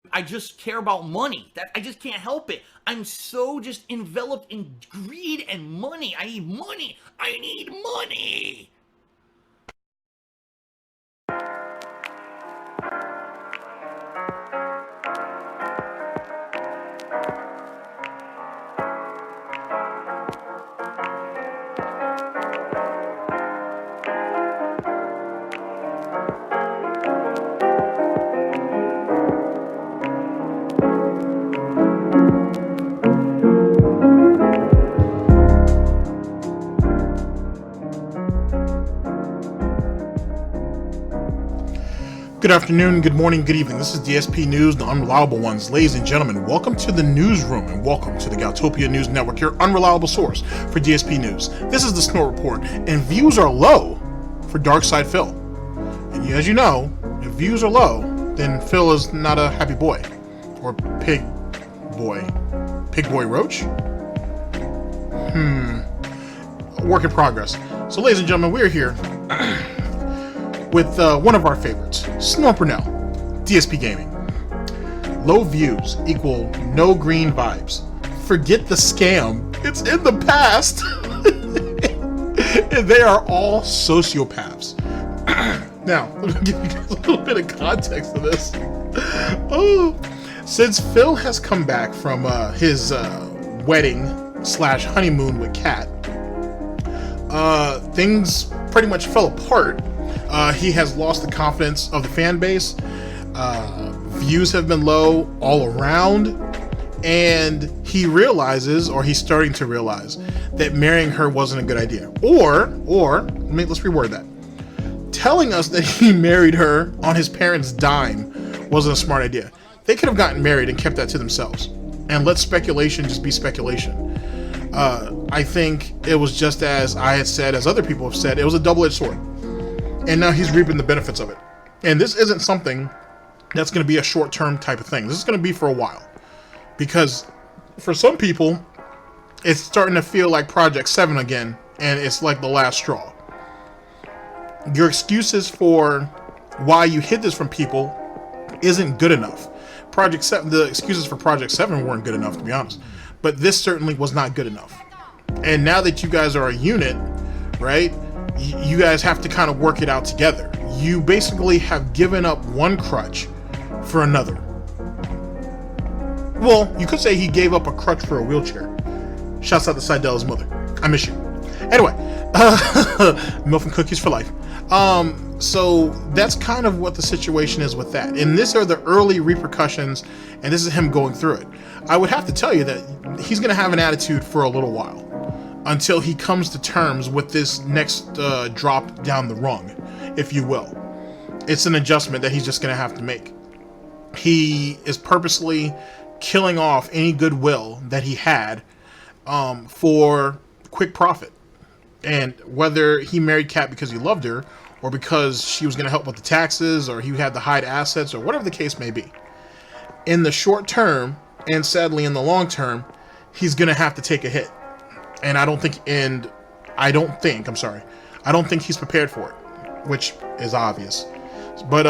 I just care about money. I just can't help it. I'm so just enveloped in greed and money. I need money. I need money. Good afternoon, good morning, good evening. This is DSP News, the unreliable ones. Ladies and gentlemen, welcome to the newsroom and welcome to the Galtopia News Network, your unreliable source for DSP News. This is the Snort Report, and views are low for Darkside Phil. And as you know, if views are low, then Phil is not a happy boy. Or pig boy. Pig boy Roach? Work in progress. So ladies and gentlemen, we're here with one of our favorites, Snort Burnell, Dspgaming. Low views equal no green vibes. Forget the scam. It's in the past. And they are all sociopaths. Now, let me give you guys a little bit of context to this. Since Phil has come back from his wedding / honeymoon with Kat, things pretty much fell apart. He has lost the confidence of the fan base. Views have been low all around, and he realizes, or he's starting to realize, that marrying her wasn't a good idea. Or let's reword that. Telling us that he married her on his parents' dime wasn't a smart idea. They could have gotten married and kept that to themselves, and let speculation just be speculation. I think it was just as I had said, as other people have said, it was a double-edged sword. And now he's reaping the benefits of it. And this isn't something that's going to be a short-term type of thing. This is going to be for a while. Because for some people, it's starting to feel like Project 7 again, and it's like the last straw. Your excuses for why you hid this from people isn't good enough. Project 7, the excuses for Project 7 weren't good enough, to be honest. But this certainly was not good enough. And now that you guys are a unit, right? You guys have to kind of work it out together. You basically have given up one crutch for another. Well, you could say he gave up a crutch for a wheelchair. Shouts out to Seidel's mother. I miss you. Anyway, milk and cookies for life. So that's kind of what the situation is with that. And these are the early repercussions, and this is him going through it. I would have to tell you that he's going to have an attitude for a little while, until he comes to terms with this next drop down the rung, if you will. It's an adjustment that he's just going to have to make. He is purposely killing off any goodwill that he had for quick profit. And whether he married Kat because he loved her, or because she was going to help with the taxes, or he had to hide assets, or whatever the case may be, in the short term, and sadly in the long term, he's going to have to take a hit. And I don't think he's prepared for it, which is obvious. But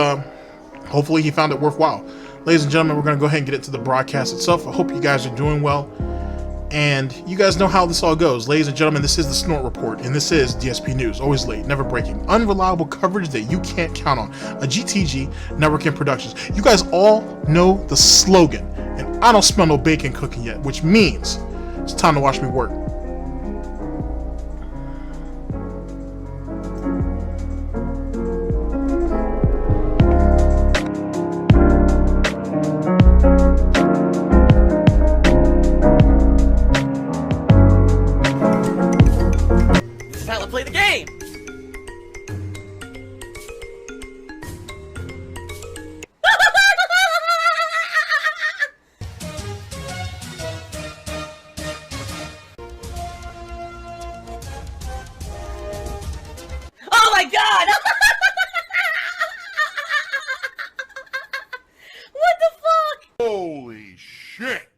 hopefully he found it worthwhile. Ladies and gentlemen, we're going to go ahead and get into the broadcast itself. I hope you guys are doing well. And you guys know how this all goes. Ladies and gentlemen, this is the Snort Report, and this is DSP News. Always late, never breaking. Unreliable coverage that you can't count on. A GTG Network Productions. You guys all know the slogan. And I don't smell no bacon cooking yet, which means it's time to watch me work. Play the game. Oh my god! What the fuck? Holy shit!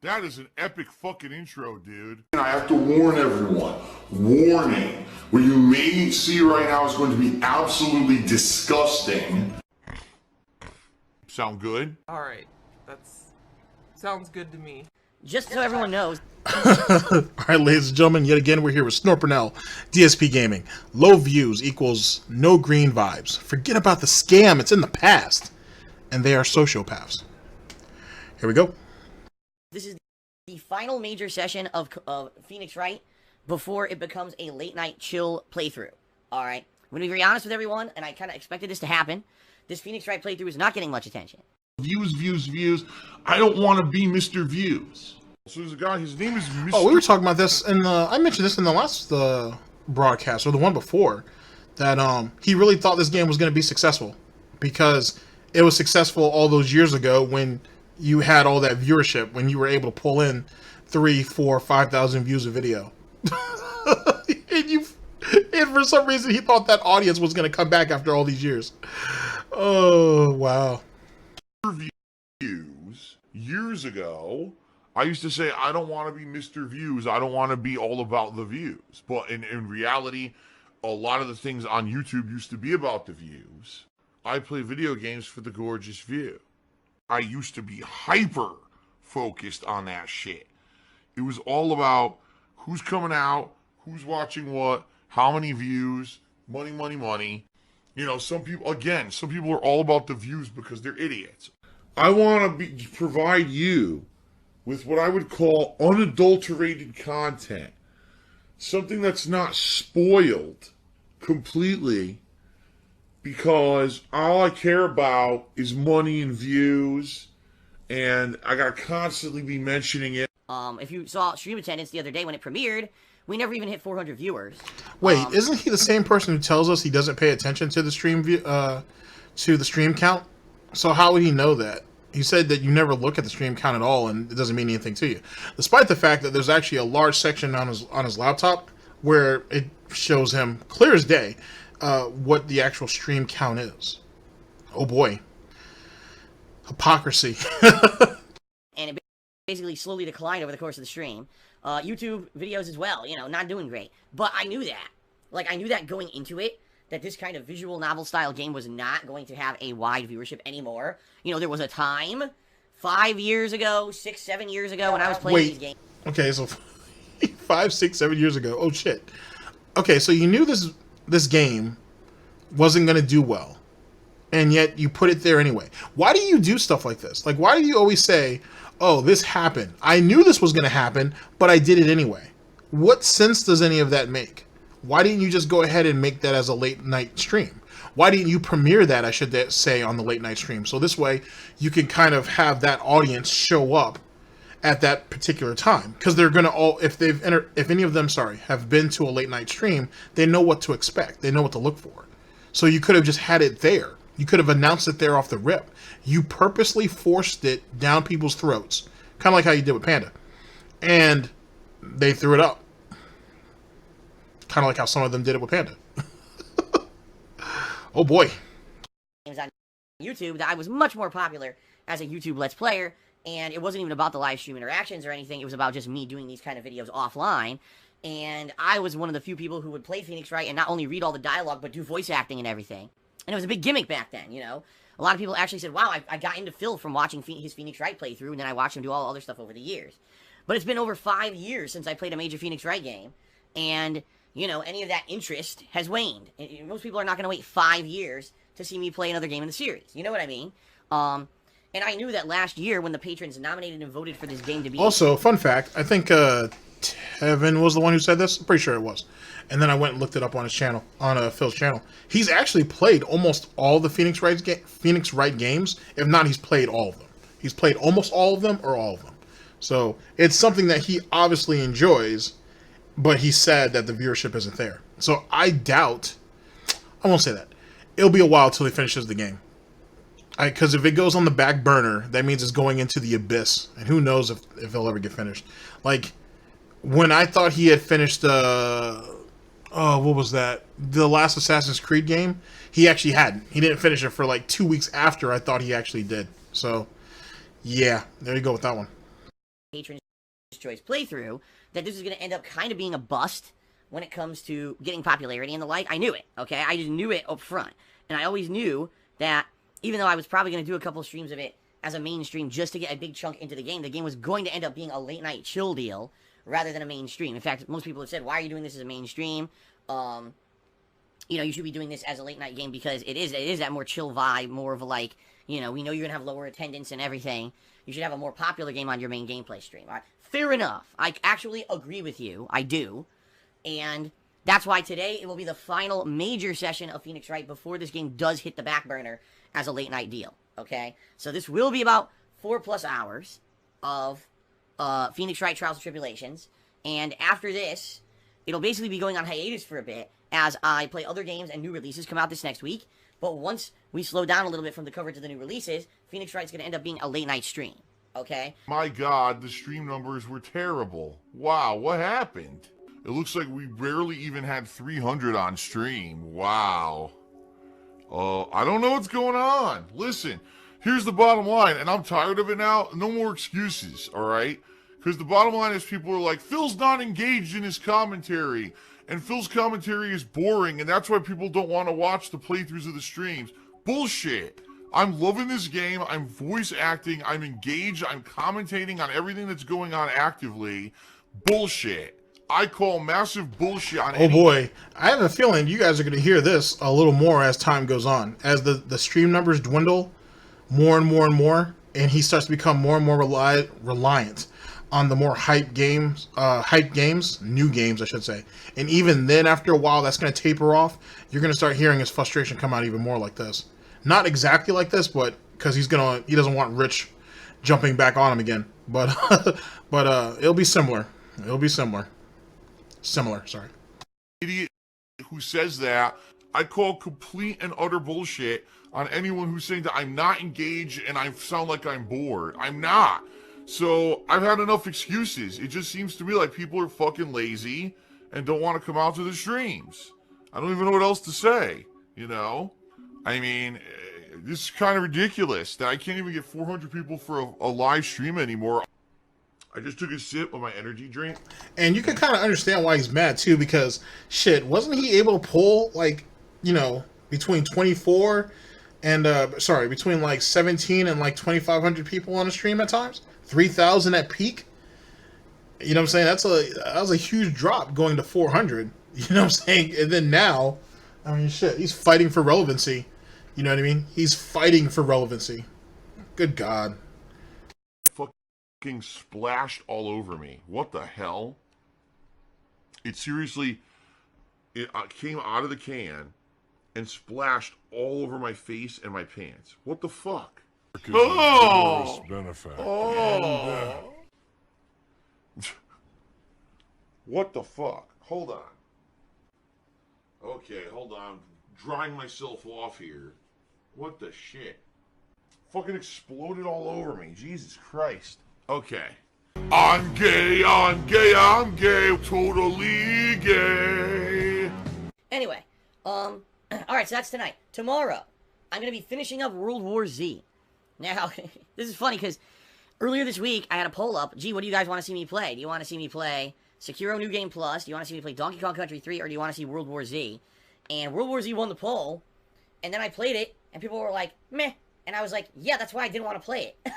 That is an epic fucking intro, dude. I have to warn everyone. Warning. What you may see right now is going to be absolutely disgusting. Sound good? Alright, sounds good to me. Just so everyone knows. All right, ladies and gentlemen, yet again, we're here with Snort Burnell, Dspgaming. Low views equals no green vibes. Forget about the scam. It's in the past. And they are sociopaths. Here we go. This is the final major session of Phoenix Wright before it becomes a late night chill playthrough. All right, I'm gonna be very honest with everyone, and I kind of expected this to happen. This Phoenix Wright playthrough is not getting much attention. Views. I don't want to be Mr. Views. So there's a guy, his name is Mr. Oh, we were talking about this in the, I mentioned this in the last broadcast, or the one before, that he really thought this game was going to be successful because it was successful all those years ago when you had all that viewership, when you were able to pull in 3, 4, 5,000 views a video. and for some reason he thought that audience was going to come back after all these years. Oh, wow. Views. Years ago, I used to say, I don't want to be Mr. Views. I don't want to be all about the views. But in reality, a lot of the things on YouTube used to be about the views. I play video games for the gorgeous view. I used to be hyper focused on that shit. It was all about who's coming out, who's watching what, how many views, money. You know, some people are all about the views because they're idiots. I want to provide you with what I would call unadulterated content. Something that's not spoiled completely because all I care about is money and views, and I gotta constantly be mentioning it. If you saw stream attendance the other day when it premiered, we never even hit 400 viewers. Wait, isn't he the same person who tells us he doesn't pay attention to the stream count? So how would he know that? He said that you never look at the stream count at all, and it doesn't mean anything to you, despite the fact that there's actually a large section on his laptop where it shows him clear as day what the actual stream count is. Oh boy, hypocrisy. And it basically slowly declined over the course of the stream. YouTube videos as well, you know, not doing great. But I knew that. Like, I knew that going into it, that this kind of visual novel style game was not going to have a wide viewership anymore. You know, there was a time 5 years ago, 6, 7 years ago when I was playing these games. Okay, so 5, 6, 7 years ago. Oh shit. Okay, so you knew this game wasn't going to do well, and yet you put it there anyway. Why do you do stuff like this? Like, why do you always say, oh, this happened, I knew this was going to happen, but I did it anyway? What sense does any of that make? Why didn't you just go ahead and make that as a late night stream? Why didn't you premiere that, I should say, on the late night stream? So this way you can kind of have that audience show up at that particular time, because they're going to all, if any of them have been to a late night stream, they know what to expect. They know what to look for. So you could have just had it there. You could have announced it there off the rip. You purposely forced it down people's throats, kind of like how you did with Panda, and they threw it up. Kind of like how some of them did it with Panda. Oh boy. Games on YouTube that I was much more popular as a YouTube Let's Player, and it wasn't even about the live stream interactions or anything. It was about just me doing these kind of videos offline, and I was one of the few people who would play Phoenix Wright and not only read all the dialogue, but do voice acting and everything. And it was a big gimmick back then, you know? A lot of people actually said, wow, I got into Phil from watching his Phoenix Wright playthrough, and then I watched him do all the other stuff over the years. But it's been over 5 years since I played a major Phoenix Wright game, and you know, any of that interest has waned. Most people are not going to wait 5 years to see me play another game in the series. You know what I mean? And I knew that last year when the patrons nominated and voted for this game to be... Also, fun fact, I think Tevin was the one who said this. I'm pretty sure it was. And then I went and looked it up on his channel, on Phil's channel. He's actually played almost all the Phoenix Wright games. If not, he's played all of them. He's played almost all of them or all of them. So it's something that he obviously enjoys, but he said that the viewership isn't there. So I doubt, I won't say that. It'll be a while till he finishes the game. Because if it goes on the back burner, that means it's going into the abyss. And who knows if it'll ever get finished. Like, when I thought he had finished, what was that? The last Assassin's Creed game? He actually hadn't. He didn't finish it for like 2 weeks after I thought he actually did. So, yeah, there you go with that one. Patron's Choice playthrough, that this is going to end up kind of being a bust when it comes to getting popularity and the like. I knew it, okay? I just knew it up front. And I always knew that even though I was probably going to do a couple streams of it as a mainstream just to get a big chunk into the game was going to end up being a late night chill deal rather than a mainstream. In fact, most people have said, why are you doing this as a mainstream? You know, you should be doing this as a late night game because it is that more chill vibe, more of a like, you know, we know you're going to have lower attendance and everything. You should have a more popular game on your main gameplay stream. All right? Fair enough. I actually agree with you. I do. And that's why today it will be the final major session of Phoenix Wright before this game does hit the back burner as a late night deal. Okay? So this will be about 4+ hours of Phoenix Wright Trials and Tribulations. And after this, it'll basically be going on hiatus for a bit as I play other games and new releases come out this next week. But once we slow down a little bit from the coverage of the new releases, Phoenix Wright's going to end up being a late night stream. Okay? My God, the stream numbers were terrible. Wow, what happened? It looks like we barely even had 300 on stream. Wow. I don't know what's going on. Listen, here's the bottom line, and I'm tired of it now. No more excuses, all right? Because the bottom line is people are like, Phil's not engaged in his commentary, and Phil's commentary is boring, and that's why people don't want to watch the playthroughs of the streams. Bullshit. I'm loving this game. I'm voice acting. I'm engaged. I'm commentating on everything that's going on actively. Bullshit. I call massive bullshit on Oh boy, I have a feeling you guys are going to hear this a little more as time goes on. As the stream numbers dwindle more and more and more, and he starts to become more and more reliant on the more hype games, new games, I should say. And even then, after a while, that's going to taper off. You're going to start hearing his frustration come out even more like this. Not exactly like this, but because he doesn't want Rich jumping back on him again. But it'll be similar. It'll be similar. Sorry. Idiot who says that, I call complete and utter bullshit on anyone who's saying that I'm not engaged and I sound like I'm bored. I'm not. So I've had enough excuses. It just seems to me like people are fucking lazy and don't want to come out to the streams. I don't even know what else to say, you know? I mean, this is kind of ridiculous that I can't even get 400 people for a live stream anymore. I just took a sip of my energy drink. And you can kind of understand why he's mad, too, because, shit, wasn't he able to pull, like, you know, between 24 and, between, like, 17 and, like, 2,500 people on a stream at times? 3,000 at peak? You know what I'm saying? That was a huge drop going to 400. You know what I'm saying? And then now, I mean, shit, he's fighting for relevancy. You know what I mean? He's fighting for relevancy. Good God. Splashed all over me. What the hell? It seriously, it came out of the can and splashed all over my face and my pants. What the fuck? Oh! What the fuck? Hold on. Okay, hold on. Drying myself off here. What the shit? Fucking exploded all over me. Jesus Christ. Okay. I'm gay, totally gay. Anyway, alright, so that's tonight. Tomorrow, I'm going to be finishing up World War Z. Now, this is funny because earlier this week, I had a poll up. Gee, what do you guys want to see me play? Do you want to see me play Sekiro New Game Plus? Do you want to see me play Donkey Kong Country 3? Or do you want to see World War Z? And World War Z won the poll. And then I played it, and people were like, meh. And I was like, yeah, that's why I didn't want to play it.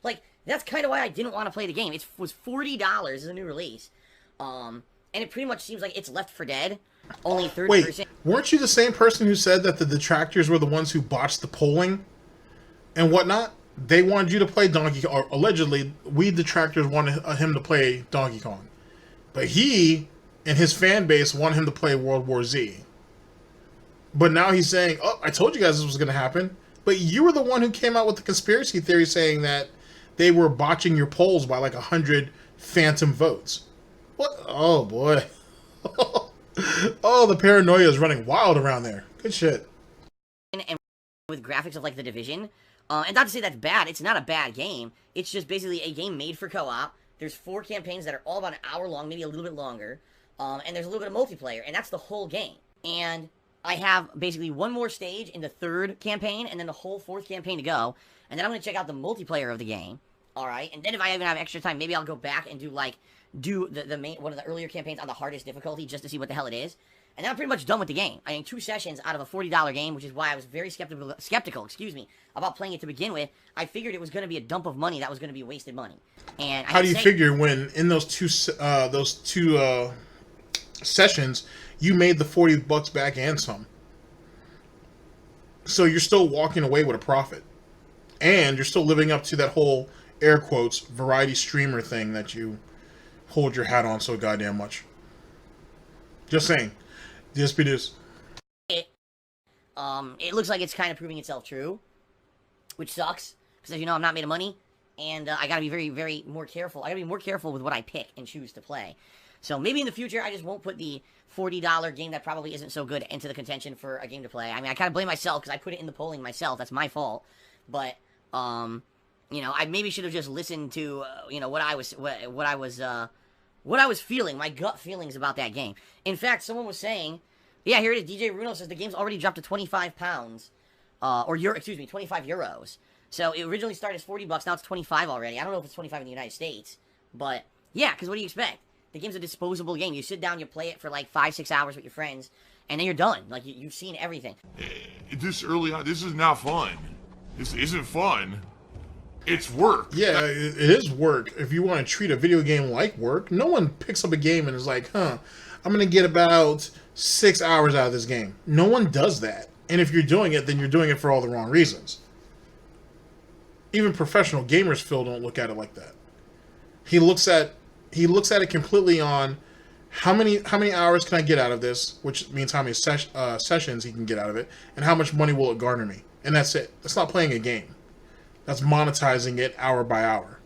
Like, that's kind of why I didn't want to play the game. It was $40 as a new release. And it pretty much seems like it's left for dead. Only 30%. Wait, weren't you the same person who said that the Detractors were the ones who botched the polling and whatnot? They wanted you to play Donkey Kong, or allegedly, we Detractors wanted him to play Donkey Kong. But he and his fan base wanted him to play World War Z. But now he's saying, oh, I told you guys this was going to happen. But you were the one who came out with the conspiracy theory saying that they were botching your polls by like 100 phantom votes. What? Oh, boy. Oh, the paranoia is running wild around there. Good shit. And with graphics of like The Division. And not to say that's bad. It's not a bad game. It's just basically a game made for co-op. There's 4 campaigns that are all about an hour long, maybe a little bit longer. And there's a little bit of multiplayer. And that's the whole game. And I have basically one more stage in the 3rd campaign, and then the whole 4th campaign to go. And then I'm going to check out the multiplayer of the game. Alright? And then if I even have extra time, maybe I'll go back and do the main one of the earlier campaigns on the hardest difficulty just to see what the hell it is. And then I'm pretty much done with the game. I mean, 2 sessions out of a $40 game, which is why I was very skeptical, about playing it to begin with. I figured it was going to be a dump of money that was going to be wasted money. And how do you figure when in those two sessions you made the $40 back and some? So you're still walking away with a profit, and you're still living up to that whole air quotes variety streamer thing that you hold your hat on so goddamn much. Just saying. Dspnews. It looks like it's kind of proving itself true, which sucks because, as you know, I'm not made of money, and I gotta be very, very more careful. I gotta be more careful with what I pick and choose to play. So maybe in the future, I just won't put the $40 game that probably isn't so good into the contention for a game to play. I mean, I kind of blame myself because I put it in the polling myself. That's my fault. But you know, I maybe should have just listened to you know, what I was feeling, my gut feelings about that game. In fact, someone was saying, yeah, here it is. DJ Runo says the game's already dropped to 25 pounds, or euro, excuse me, 25 euros. So it originally started as $40, now it's 25 already. I don't know if it's 25 in the United States, but yeah, because what do you expect? The game's a disposable game. You sit down, you play it for like 5-6 hours with your friends, and then you're done. Like, you've seen everything. This early on, this is not fun. This isn't fun. It's work. Yeah, it is work. If you want to treat a video game like work, no one picks up a game and is like, huh, I'm going to get about 6 hours out of this game. No one does that. And if you're doing it, then you're doing it for all the wrong reasons. Even professional gamers, Phil, don't look at it like that. He looks at it completely on how many hours can I get out of this, which means how many sessions he can get out of it, and how much money will it garner me. And that's it. That's not playing a game. That's monetizing it hour by hour.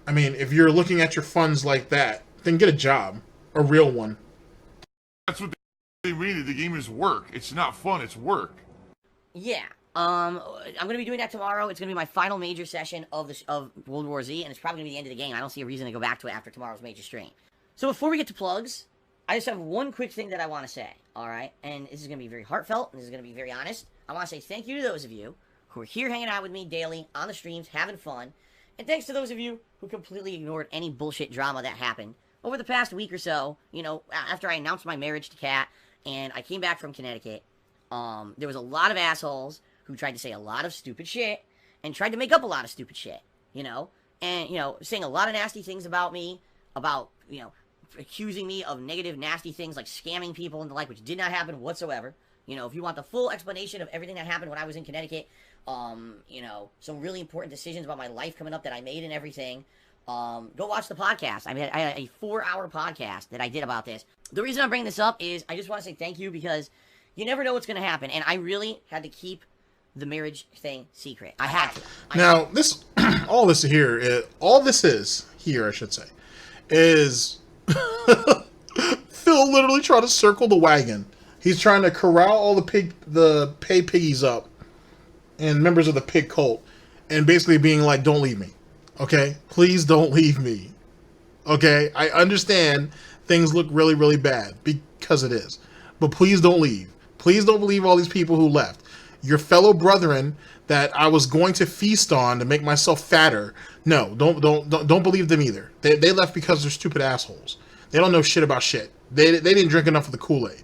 I mean, if you're looking at your funds like that, then get a job. A real one. That's what they mean. The game is work. It's not fun. It's work. Yeah. I'm going to be doing that tomorrow. It's going to be my final major session of World War Z, and it's probably going to be the end of the game. I don't see a reason to go back to it after tomorrow's major stream. So before we get to plugs, I just have one quick thing that I want to say, alright? And this is going to be very heartfelt, and this is going to be very honest. I want to say thank you to those of you who are here hanging out with me daily, on the streams, having fun. And thanks to those of you who completely ignored any bullshit drama that happened over the past week or so. You know, after I announced my marriage to Kat, and I came back from Connecticut, there was a lot of assholes who tried to say a lot of stupid shit, and tried to make up a lot of stupid shit, you know? And, you know, saying a lot of nasty things about me, about, you know, accusing me of negative, nasty things like scamming people and the like, which did not happen whatsoever. You know, if you want the full explanation of everything that happened when I was in Connecticut, you know, some really important decisions about my life coming up that I made and everything, go watch the podcast. I had a 4-hour podcast that I did about this. The reason I'm bringing this up is I just want to say thank you, because you never know what's going to happen, and I really had to keep the marriage thing secret. I had to. Now, this, all this is here, I should say, is Phil literally trying to circle the wagon. He's trying to corral all the pay piggies up and members of the pig cult, and basically being like, don't leave me. Okay? Please don't leave me. Okay? I understand things look really, really bad, because it is. But please don't leave. Please don't believe all these people who left. Your fellow brethren that I was going to feast on to make myself fatter. No, don't believe them either. They left because they're stupid assholes. They don't know shit about shit. They didn't drink enough of the Kool-Aid.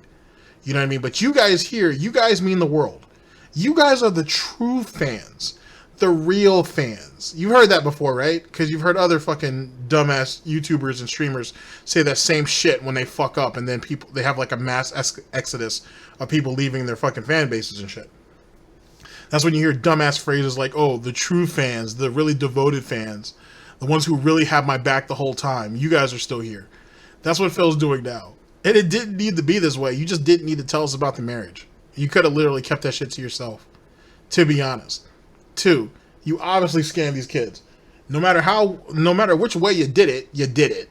You know what I mean? But you guys here, you guys mean the world. You guys are the true fans. The real fans. You've heard that before, right? Because you've heard other fucking dumbass YouTubers and streamers say that same shit when they fuck up, and then they have like a mass exodus of people leaving their fucking fan bases and shit. That's when you hear dumbass phrases like, oh, the true fans, the really devoted fans, the ones who really have my back the whole time. You guys are still here. That's what Phil's doing now. And it didn't need to be this way. You just didn't need to tell us about the marriage. You could have literally kept that shit to yourself, to be honest. 2, you obviously scammed these kids. No matter which way you did it, you did it.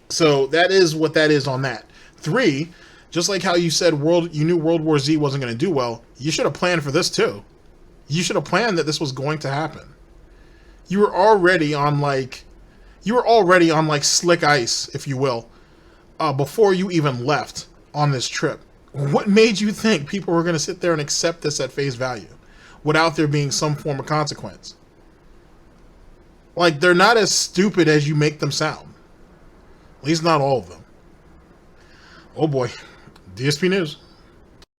So that is what that is on that. 3, just like how you said you knew World War Z wasn't going to do well, you should have planned for this too. You should have planned that this was going to happen. You were already on like slick ice, if you will, before you even left on this trip. What made you think people were going to sit there and accept this at face value without there being some form of consequence? Like, they're not as stupid as you make them sound. At least not all of them. Oh boy. DSP News.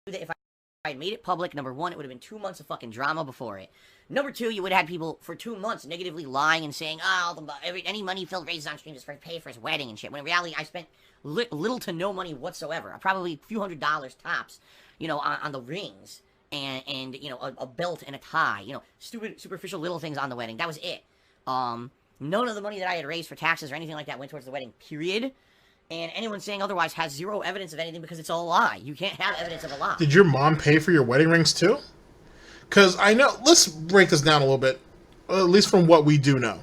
That if I had made it public, number one, it would have been 2 months of fucking drama before it. Number two, you would have had people for 2 months negatively lying and saying, oh, any money Phil raises on stream is for pay for his wedding and shit. When in reality, I spent little to no money whatsoever. Probably a few $100s tops, you know, on the rings and you know, a belt and a tie. You know, stupid, superficial little things on the wedding. That was it. None of the money that I had raised for taxes or anything like that went towards the wedding, period. And anyone saying otherwise has zero evidence of anything because it's all a lie. You can't have evidence of a lie. Did your mom pay for your wedding rings too? Because I know, let's break this down a little bit, at least from what we do know.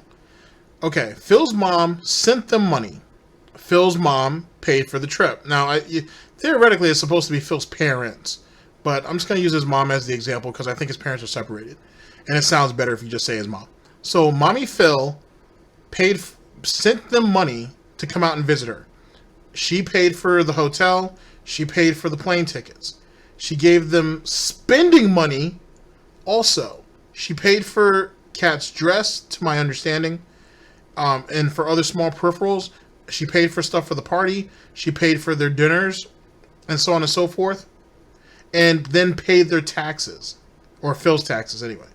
Okay, Phil's mom sent them money. Phil's mom paid for the trip. Now, theoretically, it's supposed to be Phil's parents, but I'm just going to use his mom as the example because I think his parents are separated. And it sounds better if you just say his mom. So, Mommy Phil sent them money to come out and visit her. She paid for the hotel. She paid for the plane tickets. She gave them spending money also. She paid for Kat's dress, to my understanding, and for other small peripherals. She paid for stuff for the party. She paid for their dinners, and so on and so forth. And then paid their taxes, or Phil's taxes anyway.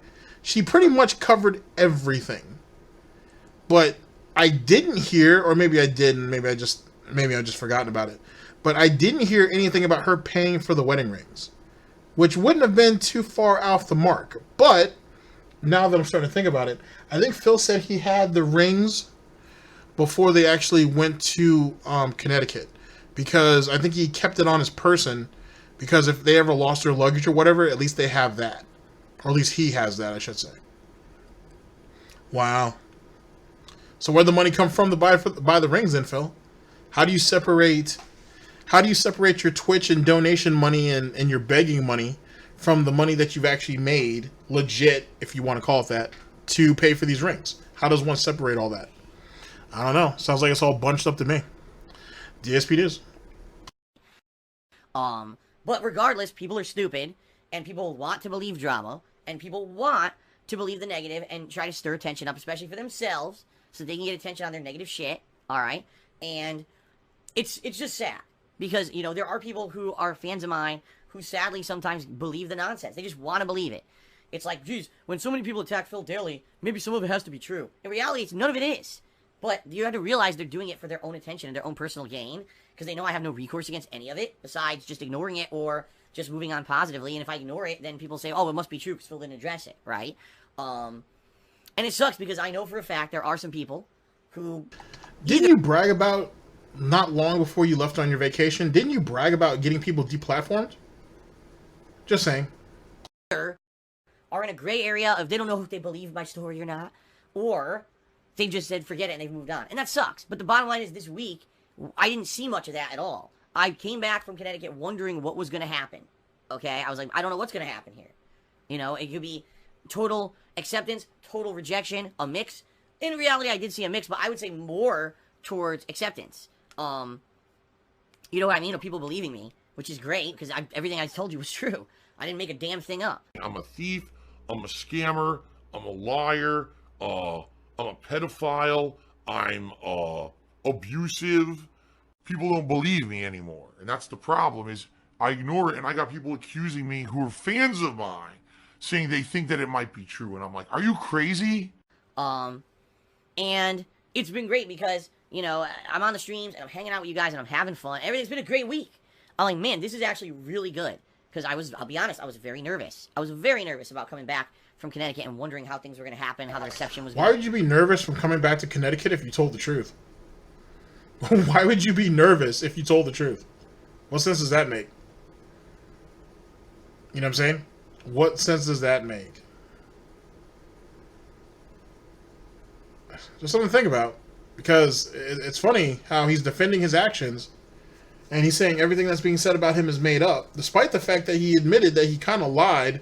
She pretty much covered everything. But I didn't hear, or maybe I did, and maybe I've just forgotten about it. But I didn't hear anything about her paying for the wedding rings, which wouldn't have been too far off the mark. But now that I'm starting to think about it, I think Phil said he had the rings before they actually went to Connecticut, because I think he kept it on his person, because if they ever lost their luggage or whatever, at least they have that. Or at least he has that, I should say. Wow. So where'd the money come from to buy the rings then, Phil? How do you separate your Twitch and donation money and your begging money from the money that you've actually made, legit, if you want to call it that, to pay for these rings? How does one separate all that? I don't know. Sounds like it's all bunched up to me. DSP News. But regardless, people are stupid, and people want to believe drama, and people want to believe the negative and try to stir attention up, especially for themselves, so they can get attention on their negative shit, alright? And it's just sad, because, you know, there are people who are fans of mine who sadly sometimes believe the nonsense. They just want to believe it. It's like, geez, when so many people attack Phil daily, maybe some of it has to be true. In reality, none of it is. But you have to realize they're doing it for their own attention and their own personal gain, because they know I have no recourse against any of it, besides just ignoring it or just moving on positively. And if I ignore it, then people say, oh, it must be true because Phil didn't address it, right? And it sucks because I know for a fact there are some people who... Didn't you brag about, not long before you left on your vacation, didn't you brag about getting people deplatformed? Just saying. Are in a gray area of they don't know if they believe my story or not, or they just said forget it and they've moved on. And that sucks. But the bottom line is this week, I didn't see much of that at all. I came back from Connecticut wondering what was going to happen. Okay? I was like, I don't know what's going to happen here. You know, it could be total acceptance, total rejection, a mix. In reality, I did see a mix, but I would say more towards acceptance. You know what I mean? Of people believing me, which is great, because everything I told you was true. I didn't make a damn thing up. I'm a thief, I'm a scammer, I'm a liar, I'm a pedophile, I'm abusive. People don't believe me anymore. And that's the problem, is I ignore it, and I got people accusing me who are fans of mine, saying they think that it might be true. And I'm like, are you crazy? And it's been great because, you know, I'm on the streams, and I'm hanging out with you guys, and I'm having fun. Everything's been a great week. I'm like, man, this is actually really good. Because I'll be honest, I was very nervous. I was very nervous about coming back from Connecticut and wondering how things were going to happen, how the reception was going to... Why would you be nervous from coming back to Connecticut if you told the truth? Why would you be nervous if you told the truth? What sense does that make? You know what I'm saying? What sense does that make? Just something to think about. Because it's funny how he's defending his actions, and he's saying everything that's being said about him is made up, despite the fact that he admitted that he kind of lied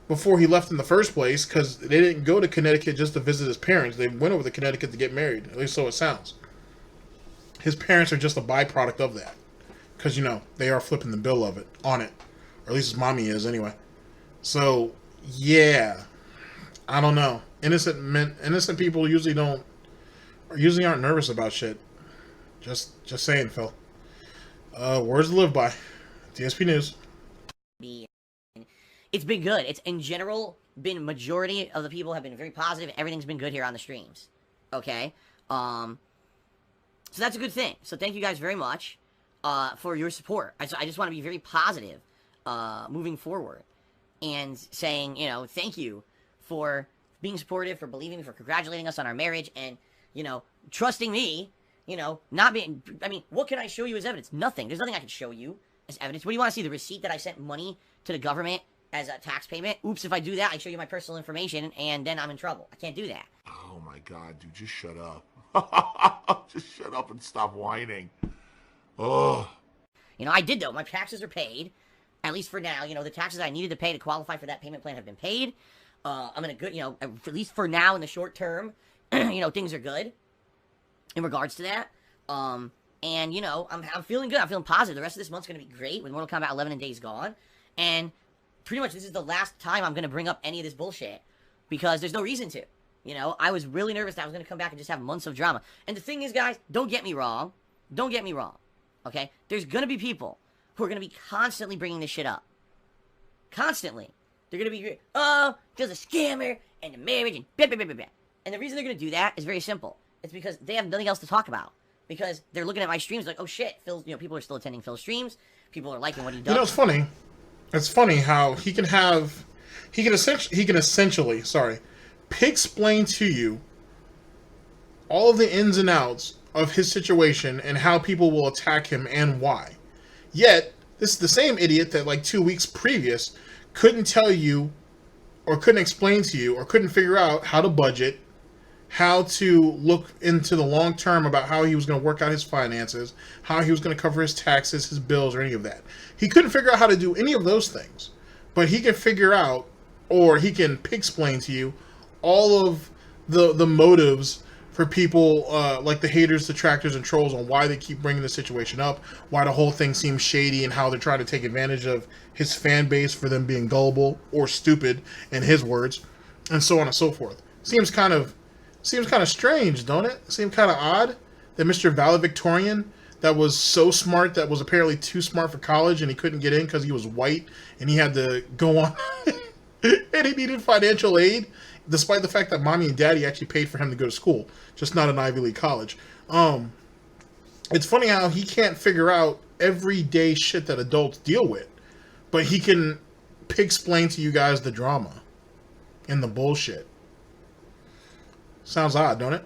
before he left in the first place, because they didn't go to Connecticut just to visit his parents. They went over to Connecticut to get married. At least so it sounds. His parents are just a byproduct of that. Because, you know, they are flipping the bill of it, on it. Or at least his mommy is, anyway. So, yeah. I don't know. Innocent people usually aren't nervous about shit. Just saying, Phil. Words to live by. DSP News. It's been good. It's in general been majority of the people have been very positive. Everything's been good here on the streams. Okay? So that's a good thing. So thank you guys very much for your support. I just want to be very positive moving forward and saying, you know, thank you for being supportive, for believing me, for congratulating us on our marriage, and, you know, trusting me, you know, not being, I mean, what can I show you as evidence? Nothing. There's nothing I can show you as evidence. What do you want to see? The receipt that I sent money to the government as a tax payment? Oops, if I do that, I show you my personal information, and then I'm in trouble. I can't do that. Oh my god, dude, just shut up. Just shut up and stop whining. Oh. You know, I did, though. My taxes are paid, at least for now. You know, the taxes I needed to pay to qualify for that payment plan have been paid. I'm in a good, you know, at least for now in the short term, you know, things are good in regards to that. And, you know, I'm feeling good. I'm feeling positive. The rest of this month's going to be great with Mortal Kombat 11 and Days Gone. And pretty much this is the last time I'm going to bring up any of this bullshit because there's no reason to. You know, I was really nervous that I was going to come back and just have months of drama. And the thing is, guys, don't get me wrong. Don't get me wrong. Okay? There's going to be people who are going to be constantly bringing this shit up. Constantly. They're going to be, oh, Phil's a scammer, and the marriage, and blah, blah, blah, blah, blah. And the reason they're going to do that is very simple. It's because they have nothing else to talk about. Because they're looking at my streams like, oh shit, Phil, you know, people are still attending Phil's streams. People are liking what he does. You know, it's funny. It's funny how he can essentially, pig-splain to you all of the ins and outs of his situation and how people will attack him and why. Yet, this is the same idiot that like 2 weeks previous couldn't tell you or couldn't explain to you or couldn't figure out how to budget, how to look into the long term about how he was going to work out his finances, how he was going to cover his taxes, his bills, or any of that. He couldn't figure out how to do any of those things. But he can figure out, or he can pig-splain to you, all of the motives for people like the haters, detractors, and trolls on why they keep bringing the situation up, why the whole thing seems shady, and how they're trying to take advantage of his fan base for them being gullible or stupid, in his words, and so on and so forth. Seems kind of strange, don't it? Seems kind of odd that Mr. Valedictorian, that was so smart, that was apparently too smart for college, and he couldn't get in because he was white, and he had to go on, and he needed financial aid, despite the fact that mommy and daddy actually paid for him to go to school, just not an Ivy League college. It's funny how he can't figure out everyday shit that adults deal with, but he can pig-splain to you guys the drama and the bullshit. Sounds odd, don't it?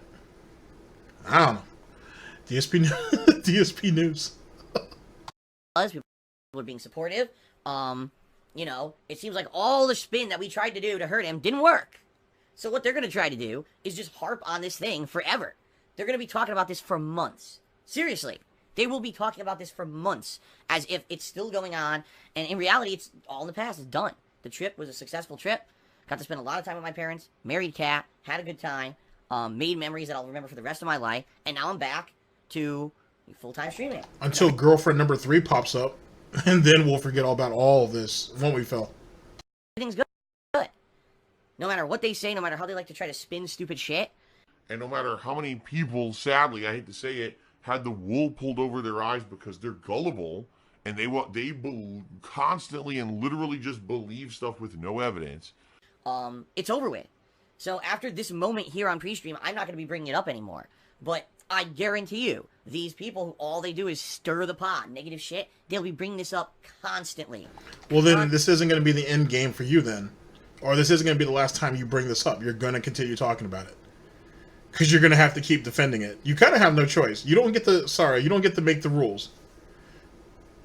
I don't know. DSP News. People were being supportive. You know, it seems like all the spin that we tried to do to hurt him didn't work. So what they're going to try to do is just harp on this thing forever. They're going to be talking about this for months. Seriously. They will be talking about this for months as if it's still going on. And in reality, it's all in the past. It's done. The trip was a successful trip. Got to spend a lot of time with my parents. Married cat. Had a good time. Made memories that I'll remember for the rest of my life. And now I'm back to full-time streaming. Until girlfriend number 3 pops up. And then we'll forget all about all of this, won't we, Phil? Everything's good. No matter what they say, no matter how they like to try to spin stupid shit. And no matter how many people, sadly, I hate to say it, had the wool pulled over their eyes because they're gullible, and they constantly and literally just believe stuff with no evidence. It's over with. So after this moment here on pre-stream, I'm not going to be bringing it up anymore. But I guarantee you, these people who all they do is stir the pot, negative shit, they'll be bringing this up constantly. Well, then this isn't going to be the end game for you then. Or this isn't going to be the last time you bring this up. You're going to continue talking about it. Because you're going to have to keep defending it. You kind of have no choice. You don't get to make the rules.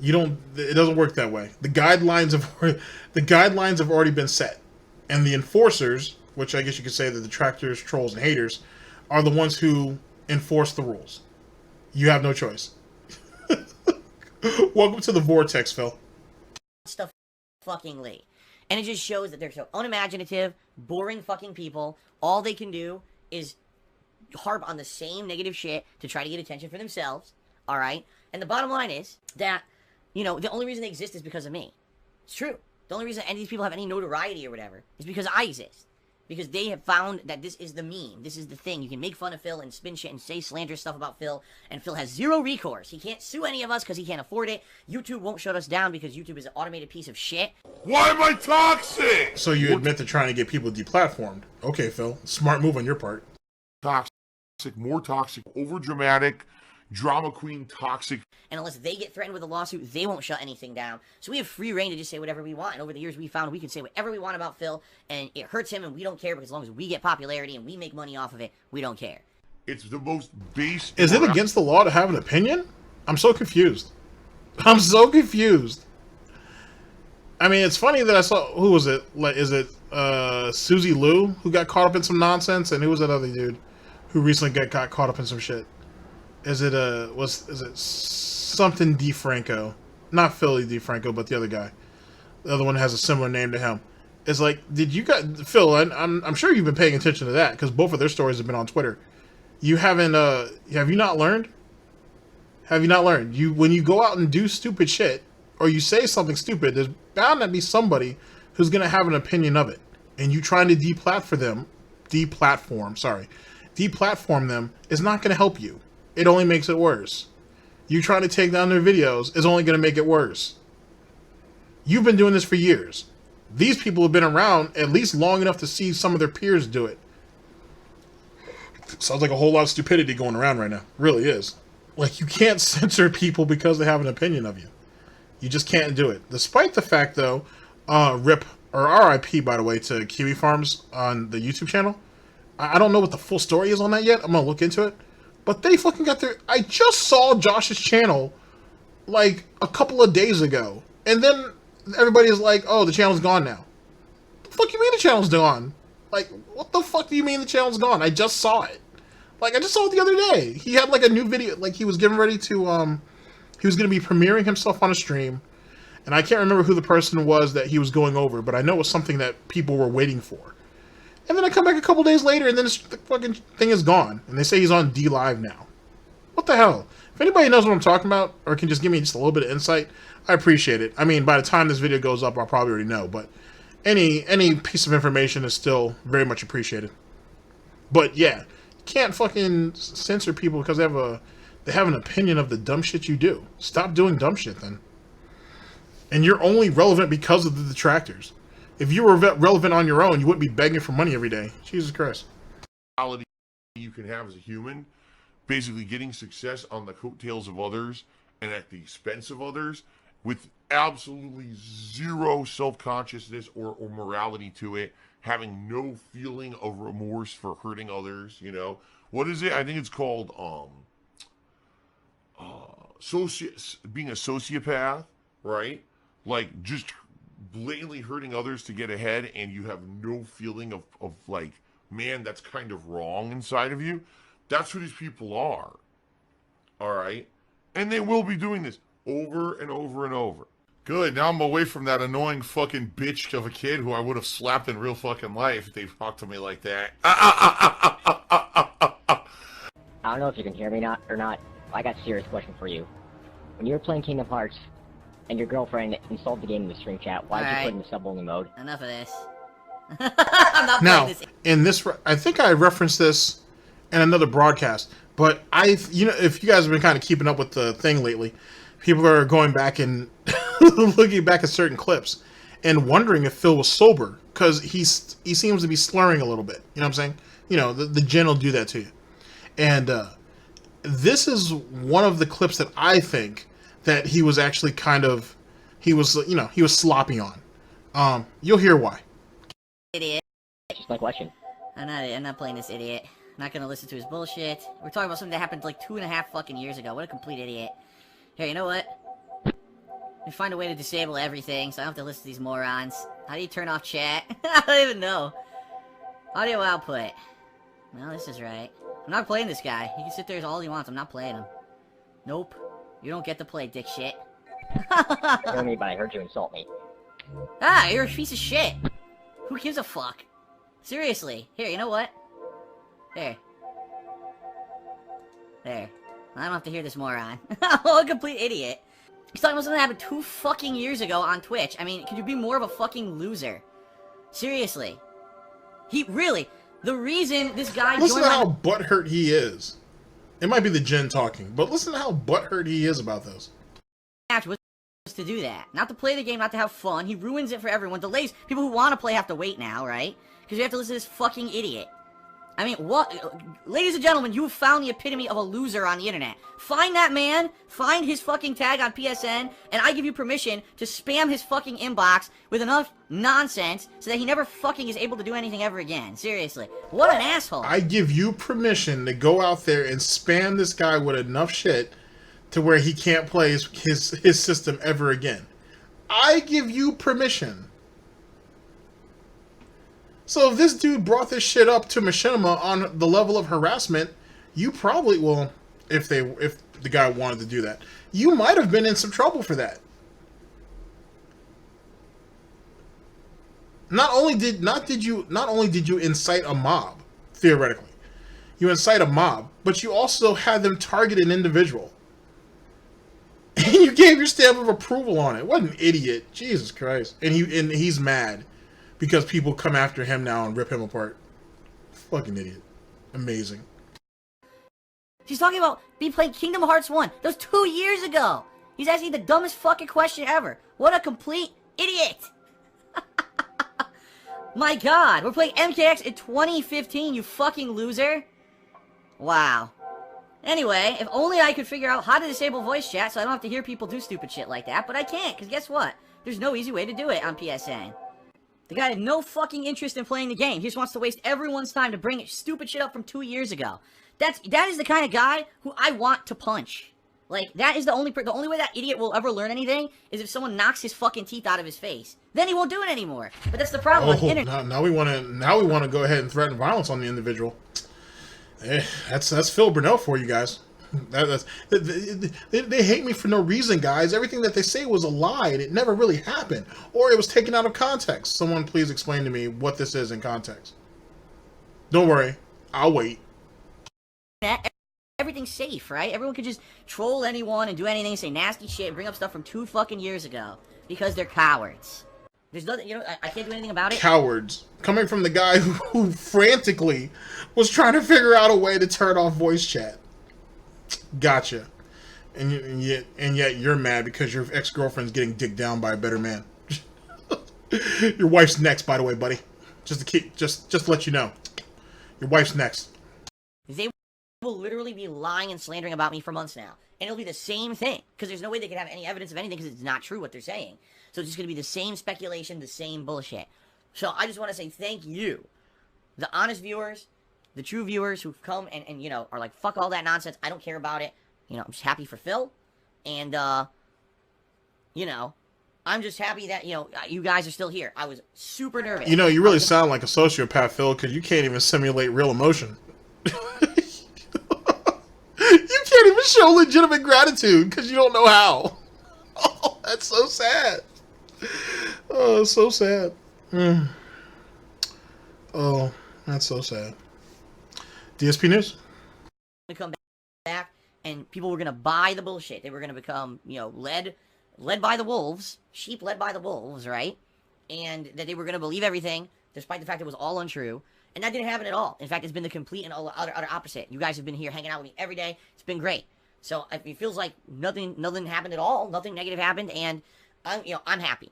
It doesn't work that way. The guidelines have already been set. And the enforcers, which I guess you could say the detractors, trolls, and haters, are the ones who enforce the rules. You have no choice. Welcome to the vortex, Phil. Stuff fucking late. And it just shows that they're so unimaginative, boring fucking people. All they can do is harp on the same negative shit to try to get attention for themselves. Alright? And the bottom line is that, you know, the only reason they exist is because of me. It's true. The only reason any of these people have any notoriety or whatever is because I exist. because they have found that this is the meme. This is the thing. You can make fun of Phil and spin shit and say slanderous stuff about Phil, and Phil has zero recourse. He can't sue any of us because he can't afford it. YouTube won't shut us down because YouTube is an automated piece of shit. Why am I toxic? So you admit to trying to get people deplatformed. Okay, Phil. Smart move on your part. Toxic, more toxic, overdramatic, drama queen, toxic. And unless they get threatened with a lawsuit, they won't shut anything down. So we have free reign to just say whatever we want. And over the years, we found we can say whatever we want about Phil, and it hurts him, and we don't care, because as long as we get popularity and we make money off of it, we don't care. It's the most base. Is it against the law to have an opinion? I'm so confused. I'm so confused. I mean, it's funny that I saw, who was it? Like, is it Susie Liu who got caught up in some nonsense, and who was that other dude who recently got caught up in some shit? Is it something DeFranco? Not Philly DeFranco, but the other guy. The other one has a similar name to him. It's like, did you guys, Phil? I'm sure you've been paying attention to that because both of their stories have been on Twitter. You haven't? Have you not learned? Have you not learned? When you go out and do stupid shit or you say something stupid, there's bound to be somebody who's gonna have an opinion of it, and you trying to deplatform them is not gonna help you. It only makes it worse. You trying to take down their videos is only going to make it worse. You've been doing this for years. These people have been around at least long enough to see some of their peers do it. Sounds like a whole lot of stupidity going around right now. Really is. Like, you can't censor people because they have an opinion of you. You just can't do it. Despite the fact, though, RIP, or RIP, by the way, to Kiwi Farms on the YouTube channel. I don't know what the full story is on that yet. I'm going to look into it. But they fucking got their... I just saw Josh's channel, like, a couple of days ago. And then everybody's like, oh, the channel's gone now. What the fuck you mean the channel's gone? Like, what the fuck do you mean the channel's gone? I just saw it. Like, I just saw it the other day. He had, like, a new video. Like, he was getting ready to, he was going to be premiering himself on a stream. And I can't remember who the person was that he was going over, but I know it was something that people were waiting for. And then I come back a couple days later, and then the fucking thing is gone. And they say he's on D Live now. What the hell? If anybody knows what I'm talking about, or can just give me just a little bit of insight, I appreciate it. I mean, by the time this video goes up, I'll probably already know. But any piece of information is still very much appreciated. But yeah, you can't fucking censor people because they have an opinion of the dumb shit you do. Stop doing dumb shit then. And you're only relevant because of the detractors. If you were relevant on your own, you wouldn't be begging for money every day. Jesus Christ. You can have as a human, basically getting success on the coattails of others and at the expense of others with absolutely zero self-consciousness or morality to it, having no feeling of remorse for hurting others, you know. What is it? I think it's called being a sociopath, right? Like, just blatantly hurting others to get ahead, and you have no feeling of like, man, that's kind of wrong inside of you. That's who these people are. All right? And they will be doing this over and over and over. Good. Now I'm away from that annoying fucking bitch of a kid who I would have slapped in real fucking life if they talked to me like that. I don't know if you can hear me or not. I got a serious question for you. When you were playing Kingdom Hearts, and your girlfriend installed the game in the stream chat, why did you put it in the sub-only mode? Enough of this. I'm not now, playing this. In this, I think I referenced this in another broadcast, but you know, if you guys have been kind of keeping up with the thing lately, people are going back and looking back at certain clips and wondering if Phil was sober, because he seems to be slurring a little bit. You know what I'm saying? You know, the gin will do that to you. And this is one of the clips that I think that he was actually he was sloppy on. You'll hear why. Idiot. Just my question. I'm not playing this idiot. I'm not gonna listen to his bullshit. We're talking about something that happened like 2.5 fucking years ago. What a complete idiot. Here, you know what? Let me find a way to disable everything so I don't have to listen to these morons. How do you turn off chat? I don't even know. Audio output. Well, this is right. I'm not playing this guy. He can sit there all he wants. I'm not playing him. Nope. You don't get to play, dick shit. I don't know me, but I heard you insult me. Ah, you're a piece of shit. Who gives a fuck? Seriously. Here, you know what? There. I don't have to hear this moron. Oh, a complete idiot. He's talking about something that happened 2 fucking years ago on Twitch. I mean, could you be more of a fucking loser? Seriously. He really, the reason this guy Listen joined to how butthurt he is. It might be the gin talking, but listen to how butthurt he is about this. match was to do that. Not to play the game, not to have fun. He ruins it for everyone. Delays. People who want to play have to wait now, right? Because you have to listen to this fucking idiot. I mean, what? Ladies and gentlemen, you have found the epitome of a loser on the internet. Find that man, find his fucking tag on PSN, and I give you permission to spam his fucking inbox with enough nonsense so that he never fucking is able to do anything ever again. Seriously. What an asshole. I give you permission to go out there and spam this guy with enough shit to where he can't play his system ever again. I give you permission. So if this dude brought this shit up to Machinima on the level of harassment, you probably, well, if the guy wanted to do that, you might have been in some trouble for that. Not only did you incite a mob, theoretically, you incite a mob, but you also had them target an individual. And you gave your stamp of approval on it. What an idiot. Jesus Christ. And he's mad because people come after him now and rip him apart. Fucking idiot. Amazing. He's talking about me playing Kingdom Hearts 1. That was 2 years ago. He's asking the dumbest fucking question ever. What a complete idiot. My god, we're playing MKX in 2015, you fucking loser. Wow. Anyway, if only I could figure out how to disable voice chat so I don't have to hear people do stupid shit like that, but I can't, because guess what? There's no easy way to do it on PSN. The guy had no fucking interest in playing the game. He just wants to waste everyone's time to bring stupid shit up from 2 years ago. That is the kind of guy who I want to punch. Like, that is the only way that idiot will ever learn anything is if someone knocks his fucking teeth out of his face. Then he won't do it anymore. But that's the problem with the internet. Now we want to go ahead and threaten violence on the individual. That's Phil Burnell for you guys. They hate me for no reason, guys. Everything that they say was a lie, and it never really happened, or it was taken out of context. Someone please explain to me what this is in context. Don't worry, I'll wait. Everything's safe, right? Everyone can just troll anyone and do anything, say nasty shit, and bring up stuff from 2 fucking years ago because they're cowards. There's nothing, you know, I can't do anything about it. Cowards. Coming from the guy who frantically was trying to figure out a way to turn off voice chat. Gotcha. And yet you're mad because your ex-girlfriend's getting dicked down by a better man. Your wife's next, by the way, buddy. Just to let you know. Your wife's next. They will literally be lying and slandering about me for months now. And it'll be the same thing. Because there's no way they can have any evidence of anything because it's not true what they're saying. So it's just going to be the same speculation, the same bullshit. So I just want to say thank you. The honest viewers, the true viewers who've come and you know, are like, fuck all that nonsense. I don't care about it. You know, I'm just happy for Phil. And, you know, I'm just happy that, you know, you guys are still here. I was super nervous. You know, you really sound like a sociopath, Phil, because you can't even simulate real emotion. You can't even show legitimate gratitude because you don't know how. Oh, that's so sad. Oh, so sad. Oh, that's so sad. DSP News? To come back, and people were going to buy the bullshit. They were going to become, you know, led by the wolves, sheep led by the wolves, right? And that they were going to believe everything, despite the fact it was all untrue. And that didn't happen at all. In fact, it's been the complete and utter opposite. You guys have been here hanging out with me every day. It's been great. So it feels like nothing happened at all. Nothing negative happened, and I'm happy.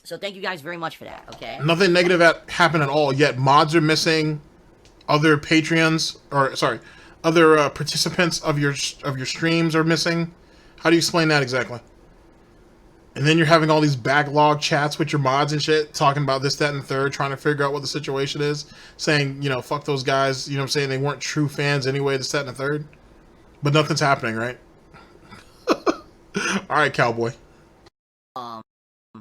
So thank you guys very much for that. Okay. Nothing negative happened at all. Yet mods are missing. Other Patreons, or sorry, other participants of your streams are missing. How do you explain that exactly? And then you're having all these backlog chats with your mods and shit, talking about this, that, and the third, trying to figure out what the situation is, saying, you know, fuck those guys, you know what I'm saying, they weren't true fans anyway, this, that, and the third. But nothing's happening, right? Alright, cowboy.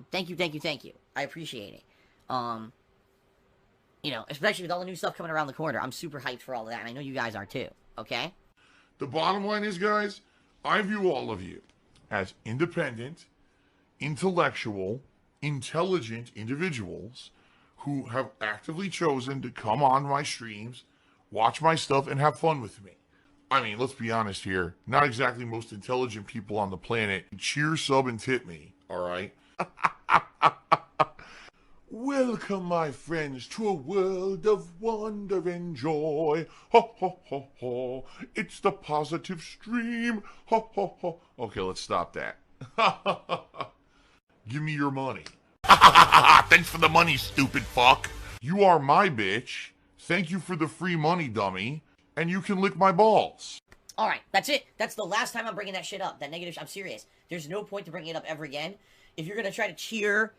Thank you. I appreciate it. You know, especially with all the new stuff coming around the corner, I'm super hyped for all of that, and I know you guys are too, okay? The bottom line is, guys, I view all of you as independent, intellectual, intelligent individuals who have actively chosen to come on my streams, watch my stuff, and have fun with me. I mean, let's be honest here. Not exactly most intelligent people on the planet. Cheer, sub, and tip me, alright? Welcome, my friends, to a world of wonder and joy. Ho, ho, ho, ho. It's the positive stream. Ho, ho, ho. Okay, let's stop that. Give me your money. Thanks for the money, stupid fuck. You are my bitch. Thank you for the free money, dummy. And you can lick my balls. Alright, that's it. That's the last time I'm bringing that shit up. That negative I'm serious. There's no point to bringing it up ever again. If you're gonna try to cheer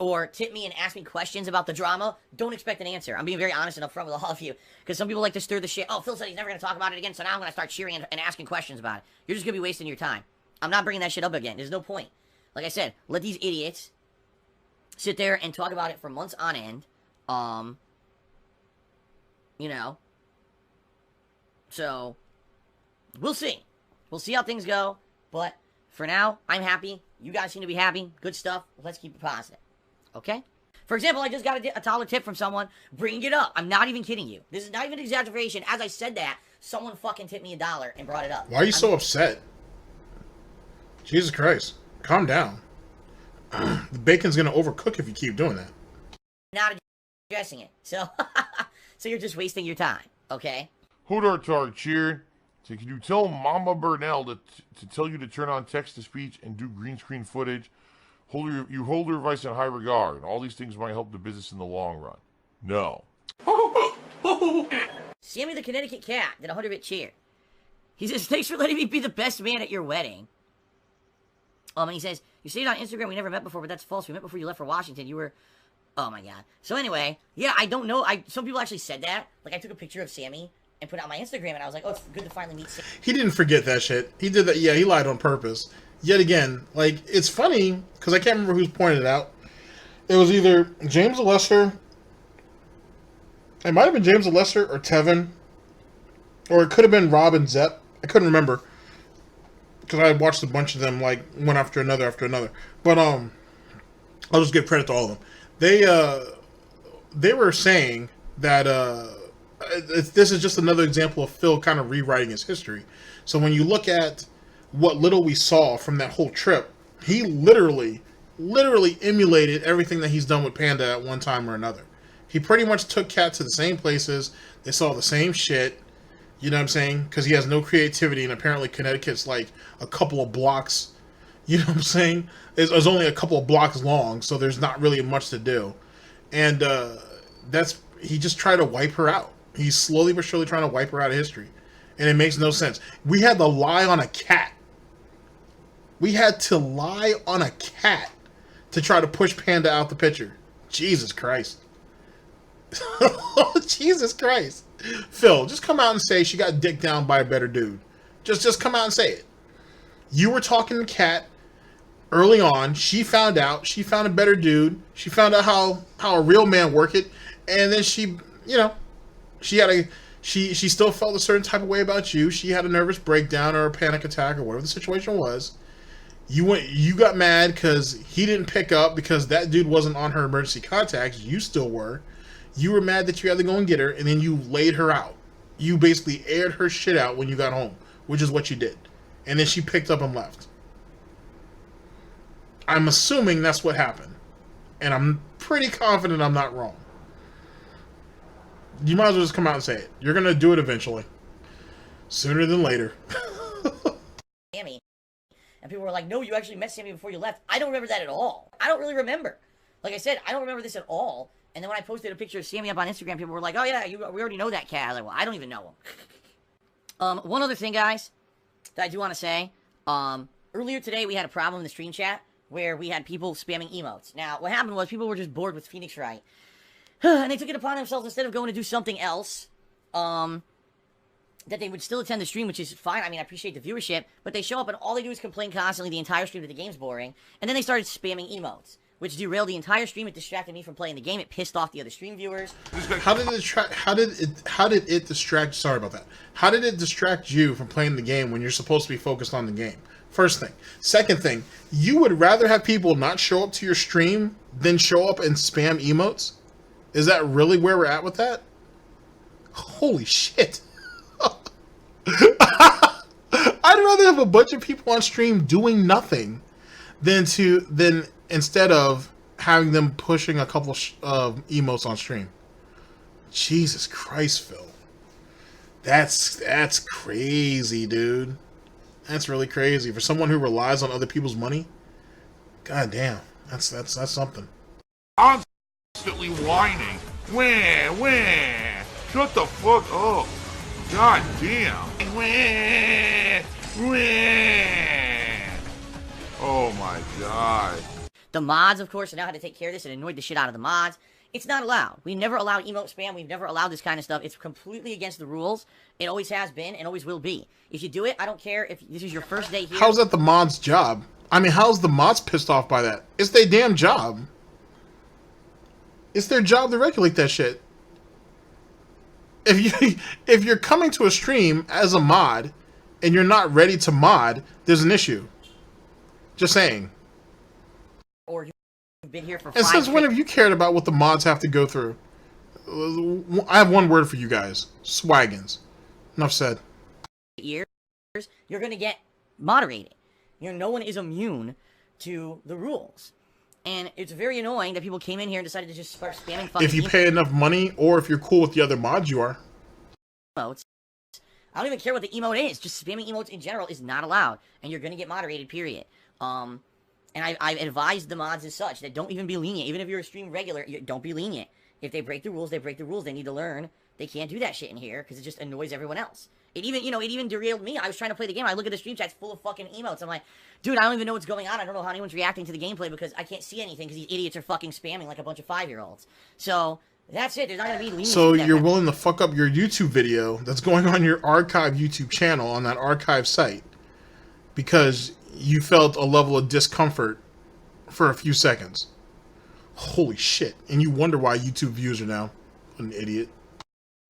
or tip me and ask me questions about the drama, don't expect an answer. I'm being very honest and upfront with all of you. Because some people like to stir the shit. Oh, Phil said he's never gonna talk about it again, so now I'm gonna start cheering and asking questions about it. You're just gonna be wasting your time. I'm not bringing that shit up again. There's no point. Like I said, let these idiots sit there and talk about it for months on end. You know. So, we'll see. We'll see how things go. But, for now, I'm happy. You guys seem to be happy. Good stuff. Let's keep it positive. Okay? For example, I just got a $1 tip from someone bringing it up. I'm not even kidding you. This is not even an exaggeration. As I said that, someone fucking tipped me $1 and brought it up. Why are you so upset? Jesus Christ. Calm down. The bacon's gonna overcook if you keep doing that. Not addressing it. So, so you're just wasting your time. Okay? Hodartar cheer. So can you tell Mama Burnell to tell you to turn on text-to-speech and do green screen footage? You hold her advice in high regard. All these things might help the business in the long run. No. Sammy the Connecticut Cat did a 100-bit cheer. He says, thanks for letting me be the best man at your wedding. And he says, you say it on Instagram, we never met before, but that's false. We met before you left for Washington. You were... Oh, my God. So anyway, yeah, I don't know. Some people actually said that. Like, I took a picture of Sammy and put it on my Instagram, and I was like, oh, it's good to finally meet Sammy. He didn't forget that shit. He did that. Yeah, he lied on purpose. Yet again, like, it's funny, because I can't remember who's pointed it out. It was either James the Lesser. It might have been James the Lesser or Tevin. Or it could have been Rob and Zepp. I couldn't remember. Because I had watched a bunch of them, like, one after another after another. But, I'll just give credit to all of them. They were saying that, this is just another example of Phil kind of rewriting his history. So when you look at what little we saw from that whole trip, he literally emulated everything that he's done with Panda at one time or another. He pretty much took Cat to the same places. They saw the same shit. You know what I'm saying? Because he has no creativity, and apparently Connecticut's like a couple of blocks. You know what I'm saying? It's only a couple of blocks long, so there's not really much to do. And he just tried to wipe her out. He's slowly but surely trying to wipe her out of history. And it makes no sense. We had to lie on a cat. We had to lie on a cat to try to push Panda out the picture. Jesus Christ. Jesus Christ. Phil, just come out and say she got dicked down by a better dude. Just come out and say it. You were talking to Kat early on. She found out. She found a better dude. She found out how a real man work it. And then she still felt a certain type of way about you. She had a nervous breakdown or a panic attack or whatever the situation was. You got mad because he didn't pick up because that dude wasn't on her emergency contacts. You still were. You were mad that you had to go and get her, and then you laid her out. You basically aired her shit out when you got home, which is what you did. And then she picked up and left. I'm assuming that's what happened. And I'm pretty confident I'm not wrong. You might as well just come out and say it. You're going to do it eventually. Sooner than later. Sammy. And people were like, no, you actually met Sammy before you left. I don't remember that at all. I don't really remember. Like I said, I don't remember this at all. And then when I posted a picture of Sammy up on Instagram, people were like, oh yeah, we already know that cat. I was like, well, I don't even know him. One other thing, guys, that I do want to say. Earlier today, we had a problem in the stream chat where we had people spamming emotes. Now, what happened was people were just bored with Phoenix Wright. And they took it upon themselves, instead of going to do something else, that they would still attend the stream, which is fine. I mean, I appreciate the viewership, but they show up and all they do is complain constantly the entire stream that the game's boring, and then they started spamming emotes, which derailed the entire stream. It distracted me from playing the game. It pissed off the other stream viewers. How did it distract? Sorry about that. How did it distract you from playing the game when you're supposed to be focused on the game? First thing. Second thing, you would rather have people not show up to your stream than show up and spam emotes? Is that really where we're at with that? Holy shit. I'd rather have a bunch of people on stream doing nothing than instead of having them pushing a couple emotes on stream. Jesus Christ, Phil. That's crazy, dude. That's really crazy for someone who relies on other people's money. God damn, that's something. Constantly whining. Wah, wah. Shut the fuck up. God damn. Wah, wah. Oh my god. The mods, of course, know how to take care of this and annoyed the shit out of the mods. It's not allowed. We never allowed emote spam. We've never allowed this kind of stuff. It's completely against the rules. It always has been and always will be. If you do it, I don't care if this is your first day here. How's that the mods' job? I mean, how's the mods pissed off by that? It's their damn job. It's their job to regulate that shit. If you're coming to a stream as a mod and you're not ready to mod, there's an issue. Just saying. Or you've been here for 5 And since when have you cared about what the mods have to go through? I have one word for you guys. Swaggins. Enough said. years, you're going to get moderated. You know, no one is immune to the rules. And it's very annoying that people came in here and decided to just start spamming fucking If you pay enough money, or if you're cool with the other mods, you are. emotes. I don't even care what the emote is. Just spamming emotes in general is not allowed. And you're going to get moderated, period. And I've advised the mods as such that don't even be lenient. Even if you're a stream regular, don't be lenient. If they break the rules, they break the rules. They need to learn. They can't do that shit in here because it just annoys everyone else. It even derailed me. I was trying to play the game. I look at the stream chat, it's full of fucking emotes. I'm like, dude, I don't even know what's going on. I don't know how anyone's reacting to the gameplay because I can't see anything because these idiots are fucking spamming like a bunch of 5-year-olds. So that's it. There's not gonna be leniency. So you're willing to fuck up your YouTube video that's going on your archive YouTube channel on that archive site because you felt a level of discomfort for a few seconds. Holy shit. And you wonder why YouTube views are now an idiot.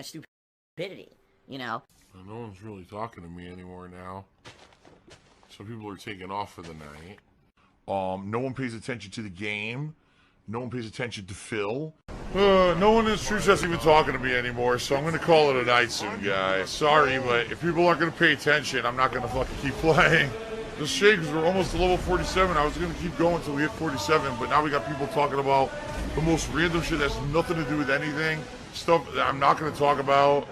Stupidity, you know? No one's really talking to me anymore now. Some people are taking off for the night. No one pays attention to the game. No one pays attention to Phil. No one in the street chat's even talking to me anymore, so I'm gonna call it a night soon, guys. Sorry, but if people aren't gonna pay attention, I'm not gonna fucking keep playing. This shit, because we're almost to level 47. I was gonna keep going until we hit 47, but now we got people talking about the most random shit that's nothing to do with anything. Stuff that I'm not gonna talk about.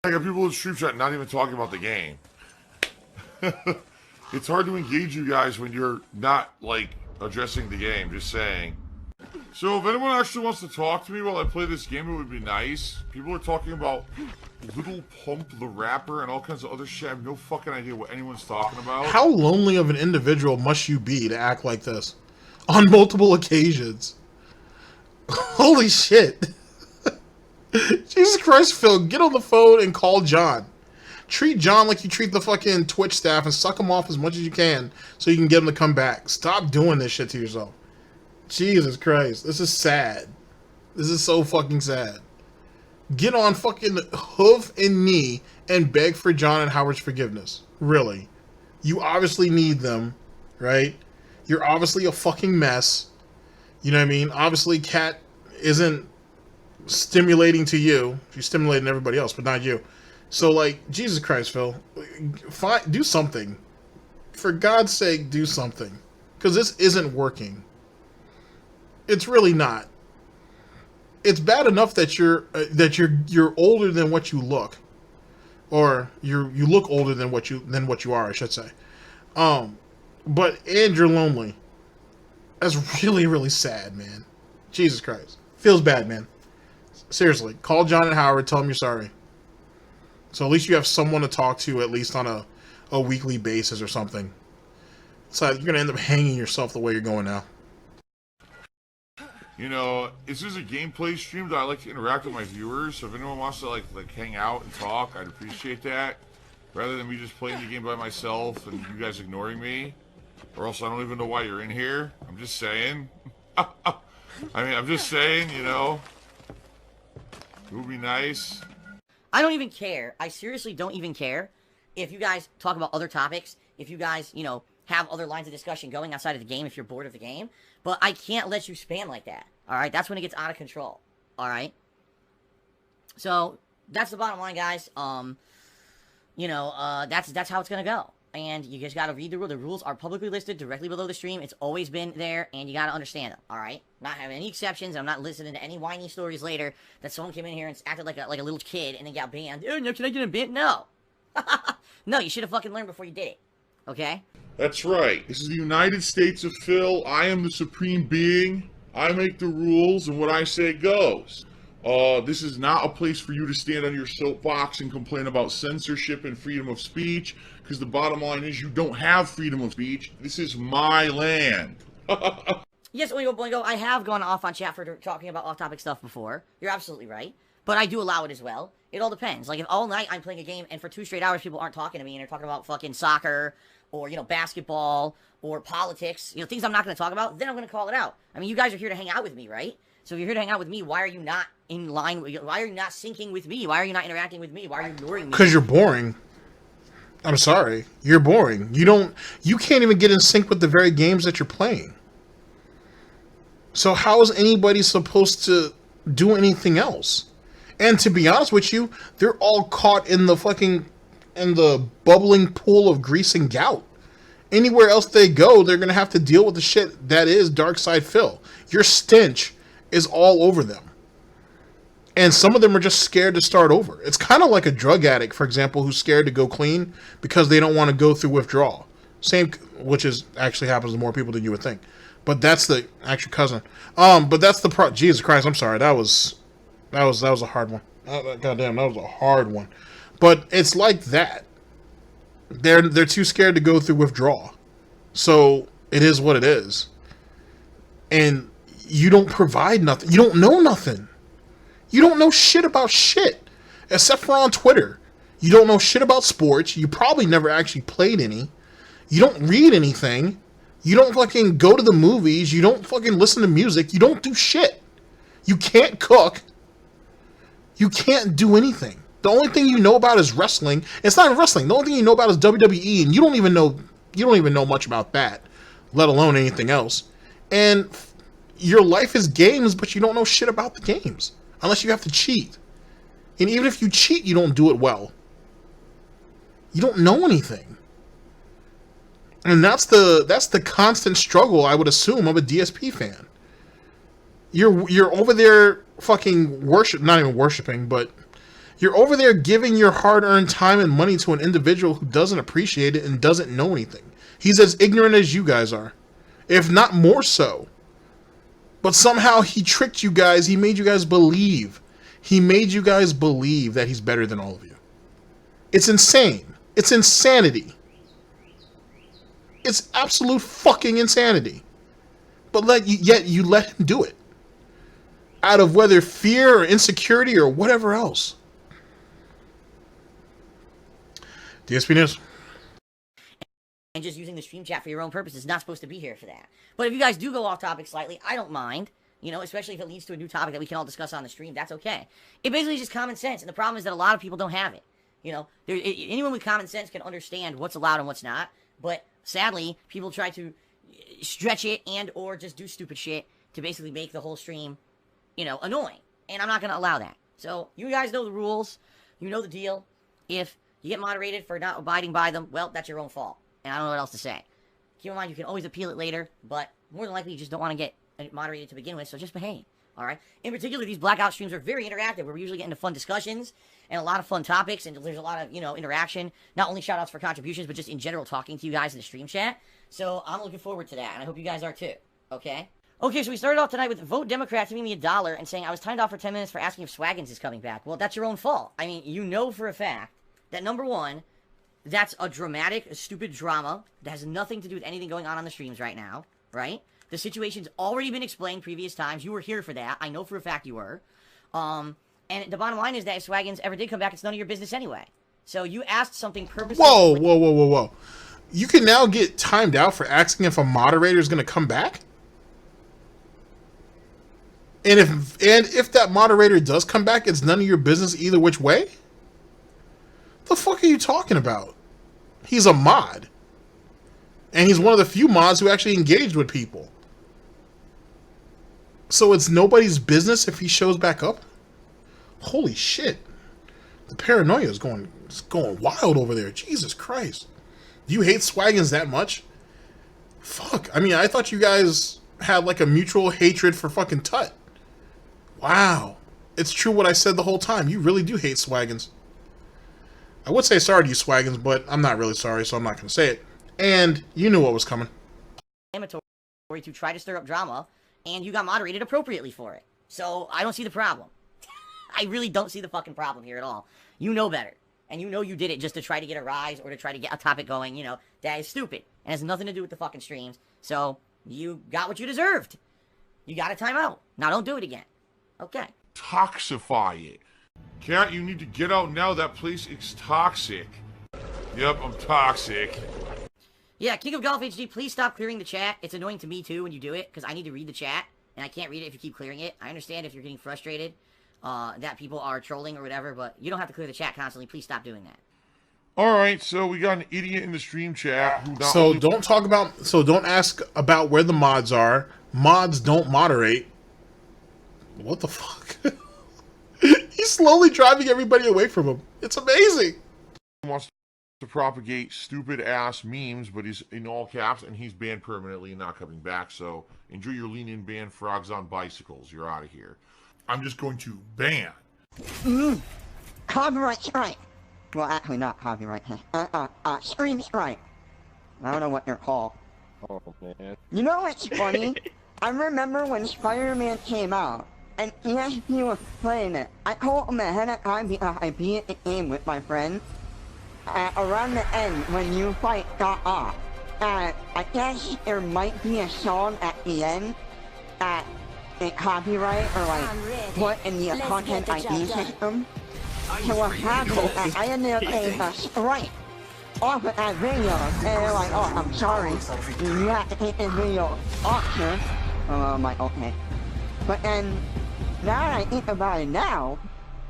I got people in stream chat not even talking about the game. It's hard to engage you guys when you're not, like, addressing the game, just saying. So if anyone actually wants to talk to me while I play this game, it would be nice. People are talking about Little Pump the rapper and all kinds of other shit. I have no fucking idea what anyone's talking about. How lonely of an individual must you be to act like this? On multiple occasions. Holy shit. Jesus Christ, Phil, get on the phone and call John. Treat John like you treat the fucking Twitch staff and suck him off as much as you can so you can get him to come back. Stop doing this shit to yourself. Jesus Christ, this is sad. This is so fucking sad. Get on fucking hoof and knee and beg for John and Howard's forgiveness. Really. You obviously need them, right? You're obviously a fucking mess. You know what I mean? Obviously, Kat isn't stimulating to you. She's stimulating everybody else, but not you. So, like, Jesus Christ, Phil. Do something. For God's sake, do something. Because this isn't working. It's really not. It's bad enough that you're older than what you look, or you look older than what you are, I should say. But you're lonely. That's really, really sad, man. Jesus Christ, feels bad, man. Seriously, call John and Howard, tell them you're sorry. So at least you have someone to talk to, at least on a weekly basis or something. So you're gonna end up hanging yourself the way you're going now. You know, this is a gameplay stream that I like to interact with my viewers, so if anyone wants to like hang out and talk, I'd appreciate that. Rather than me just playing the game by myself and you guys ignoring me. Or else I don't even know why you're in here. I'm just saying. I mean, I'm just saying, you know. It would be nice. I don't even care. I seriously don't even care if you guys talk about other topics, if you guys, you know, have other lines of discussion going outside of the game if you're bored of the game. But I can't let you spam like that. Alright? That's when it gets out of control. Alright? So, that's the bottom line, guys. You know, that's how it's gonna go. and you just gotta read the rule. The rules are publicly listed directly below the stream. It's always been there, and you gotta understand them, alright? Not having any exceptions. I'm not listening to any whiny stories later that someone came in here and acted like a little kid and then got banned. Oh, no, can I get a ban? No. No, you should have fucking learned before you did it. Okay? That's right. This is the United States of Phil. I am the supreme being. I make the rules, and what I say goes. This is not a place for you to stand on your soapbox and complain about censorship and freedom of speech, because the bottom line is you don't have freedom of speech. This is my land. Yes, Oingo Boingo, I have gone off on chat for talking about off-topic stuff before. You're absolutely right. But I do allow it as well. It all depends. Like, if all night I'm playing a game and for 2 straight hours people aren't talking to me and they're talking about fucking soccer or, you know, basketball or politics, you know, things I'm not going to talk about, then I'm going to call it out. I mean, you guys are here to hang out with me, right? So if you're here to hang out with me, why are you not in line with, why are you not syncing with me? Why are you not interacting with me? Why are you ignoring me? Because you're boring. I'm sorry. You're boring. You can't even get in sync with the very games that you're playing. So how is anybody supposed to do anything else? And to be honest with you, they're all caught in the bubbling pool of grease and gout. Anywhere else they go, they're going to have to deal with the shit that is Dark Side Phil. Your stench is all over them. And some of them are just scared to start over. It's kind of like a drug addict, for example, who's scared to go clean because they don't want to go through withdrawal. Same, which is actually happens to more people than you would think. But that's the actual cousin. But that's the Jesus Christ, I'm sorry. That was a hard one. Goddamn, that was a hard one. But it's like that. They're too scared to go through withdrawal. So it is what it is. And you don't provide nothing. You don't know nothing. You don't know shit about shit. Except for on Twitter. You don't know shit about sports. You probably never actually played any. You don't read anything. You don't fucking go to the movies. You don't fucking listen to music. You don't do shit. You can't cook. You can't do anything. The only thing you know about is wrestling. It's not even wrestling. The only thing you know about is WWE, and you don't even know much about that, let alone anything else. And your life is games, but you don't know shit about the games unless you have to cheat. And even if you cheat, you don't do it well. You don't know anything. And that's the constant struggle, I would assume, of a DSP fan. You're over there fucking not even worshiping, but you're over there giving your hard-earned time and money to an individual who doesn't appreciate it and doesn't know anything. He's as ignorant as you guys are, if not more so. But somehow he tricked you guys. He made you guys believe. He made you guys believe that he's better than all of you. It's insane. It's insanity. It's absolute fucking insanity. But yet you let him do it. Out of whether fear or insecurity or whatever else. DSP News. And just using the stream chat for your own purpose is not supposed to be here for that. But if you guys do go off topic slightly, I don't mind. You know, especially if it leads to a new topic that we can all discuss on the stream, that's okay. It basically is just common sense, and the problem is that a lot of people don't have it. You know, anyone with common sense can understand what's allowed and what's not, but sadly, people try to stretch it and or just do stupid shit to basically make the whole stream, you know, annoying. And I'm not going to allow that. So, you guys know the rules. You know the deal. If you get moderated for not abiding by them, well, that's your own fault. And I don't know what else to say. Keep in mind, you can always appeal it later, but more than likely, you just don't want to get moderated to begin with, so just behave. Alright? In particular, these blackout streams are very interactive, where we usually get into fun discussions, and a lot of fun topics, and there's a lot of, you know, interaction. Not only shout-outs for contributions, but just in general talking to you guys in the stream chat. So, I'm looking forward to that, and I hope you guys are too. Okay? Okay, so we started off tonight with Vote Democrat giving me $1 and saying I was timed off for 10 minutes for asking if Swaggins is coming back. Well, that's your own fault. I mean, you know for a fact that, number one, that's a dramatic, stupid drama that has nothing to do with anything going on the streams right now, right? The situation's already been explained previous times. You were here for that. I know for a fact you were. And the bottom line is that if Swaggins ever did come back, it's none of your business anyway. So you asked something purposely. Whoa. You can now get timed out for asking if a moderator is going to come back? And if that moderator does come back, it's none of your business either which way? The fuck are you talking about? He's a mod. And he's one of the few mods who actually engaged with people. So it's nobody's business if he shows back up? Holy shit. The paranoia is going wild over there. Jesus Christ. Do you hate Swaggins that much? Fuck. I mean, I thought you guys had like a mutual hatred for fucking Tut. Wow. It's true what I said the whole time. You really do hate Swaggins. I would say sorry to you, Swaggins, but I'm not really sorry, so I'm not going to say it. And you knew what was coming. To try to stir up drama, and you got moderated appropriately for it. So I don't see the problem. I really don't see the fucking problem here at all. You know better. And you know you did it just to try to get a rise or to try to get a topic going, you know, that is stupid. And has nothing to do with the fucking streams. So you got what you deserved. You got a timeout. Now don't do it again. Okay. Toxify it. Cat, you need to get out now. That place is toxic. Yep, I'm toxic. Yeah, King of Golf HD, please stop clearing the chat. It's annoying to me too when you do it, because I need to read the chat, and I can't read it if you keep clearing it. I understand if you're getting frustrated that people are trolling or whatever, but you don't have to clear the chat constantly. Please stop doing that. Alright, so we got an idiot in the stream chat who not So only... don't ask about where the mods are. Mods don't moderate. What the fuck? He's slowly driving everybody away from him. It's amazing. Wants to propagate stupid ass memes, but he's in all caps and he's banned permanently and not coming back. So enjoy your lean-in ban, frogs on bicycles. You're out of here. I'm just going to ban. Copyright strike. Well, actually not copyright. Stream strike. I don't know what they're called. Oh, man. You know what's funny? I remember when Spider-Man came out, and ESP was playing it. I told him ahead of time because I beat the game with my friend. Around the end, when you fight got off. I guess there might be a song at the end that it copyright or like put in the content ID system. So what happened, I ended up getting a strike off of that video, and they're like, oh, I'm sorry, you have to take this video off, sir. I'm like, okay. But then, now that I think about it now,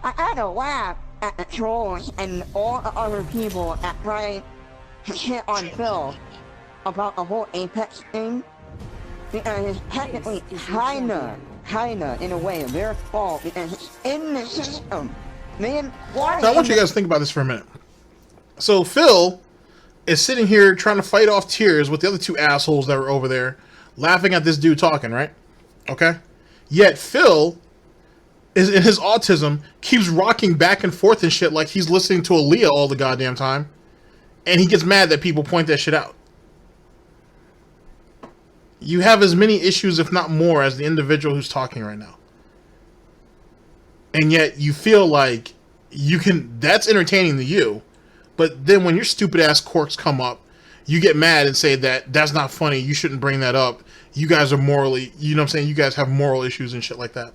I had to laugh at the trolls and all the other people that tried to shit on Phil about the whole Apex thing, because it's technically kinda, in a way, their fault, because it's in the system. Man, why? So I want you guys to think about this for a minute. So Phil is sitting here trying to fight off tears with the other two assholes that were over there, laughing at this dude talking, right? Okay? Yet Phil is in his autism, keeps rocking back and forth and shit like he's listening to Aaliyah all the goddamn time. And he gets mad that people point that shit out. You have as many issues, if not more, as the individual who's talking right now. And yet you feel like you can, that's entertaining to you. But then when your stupid ass quirks come up, you get mad and say that that's not funny, you shouldn't bring that up. You guys are morally, you know what I'm saying, you guys have moral issues and shit like that.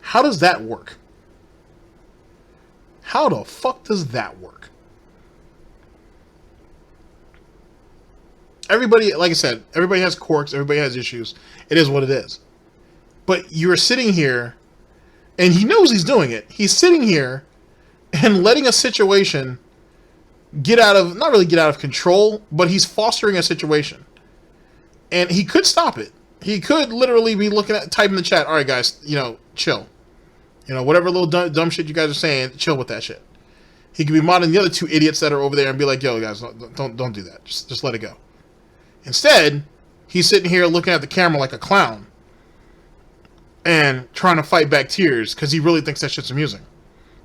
How does that work? How the fuck does that work? Everybody, like I said, everybody has quirks, everybody has issues. It is what it is. But you're sitting here, and he knows he's doing it. He's sitting here and letting a situation get out of, not really get out of control, but he's fostering a situation. And he could stop it. He could literally be looking at, typing in the chat, all right, guys, you know, chill. You know, whatever little dumb shit you guys are saying, chill with that shit. He could be modding the other two idiots that are over there and be like, yo, guys, don't do that. Just let it go. Instead, he's sitting here looking at the camera like a clown and trying to fight back tears because he really thinks that shit's amusing.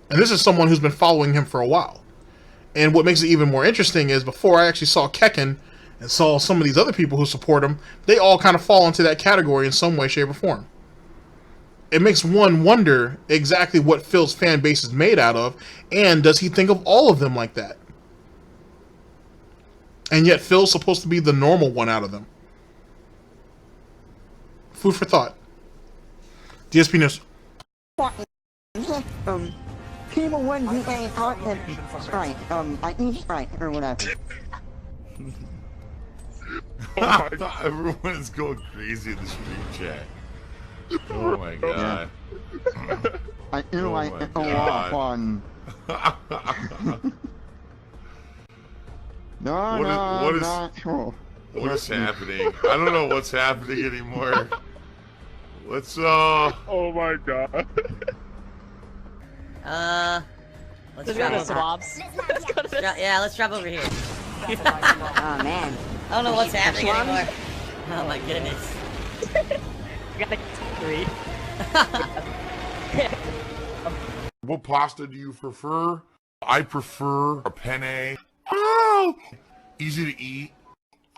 And this is someone who's been following him for a while. And what makes it even more interesting is before I actually saw Kekken and saw some of these other people who support him, they all kind of fall into that category in some way, shape, or form. It makes one wonder exactly what Phil's fan base is made out of, and does he think of all of them like that? And yet Phil's supposed to be the normal one out of them. Food for thought. DSP News. People wouldn't be getting content strike, ID strike, or whatever. Everyone is going crazy in the stream chat. Oh my god. I do Oh like my it a lot of fun. What is happening? I don't know what's happening anymore. Let's Oh my god. Let's drop over. swabs. Yeah, let's drop over here. Oh man. I don't know what's happening Slums? anymore. Oh my goodness. You got 3. What pasta do you prefer? I prefer a penne. Oh! Easy to eat.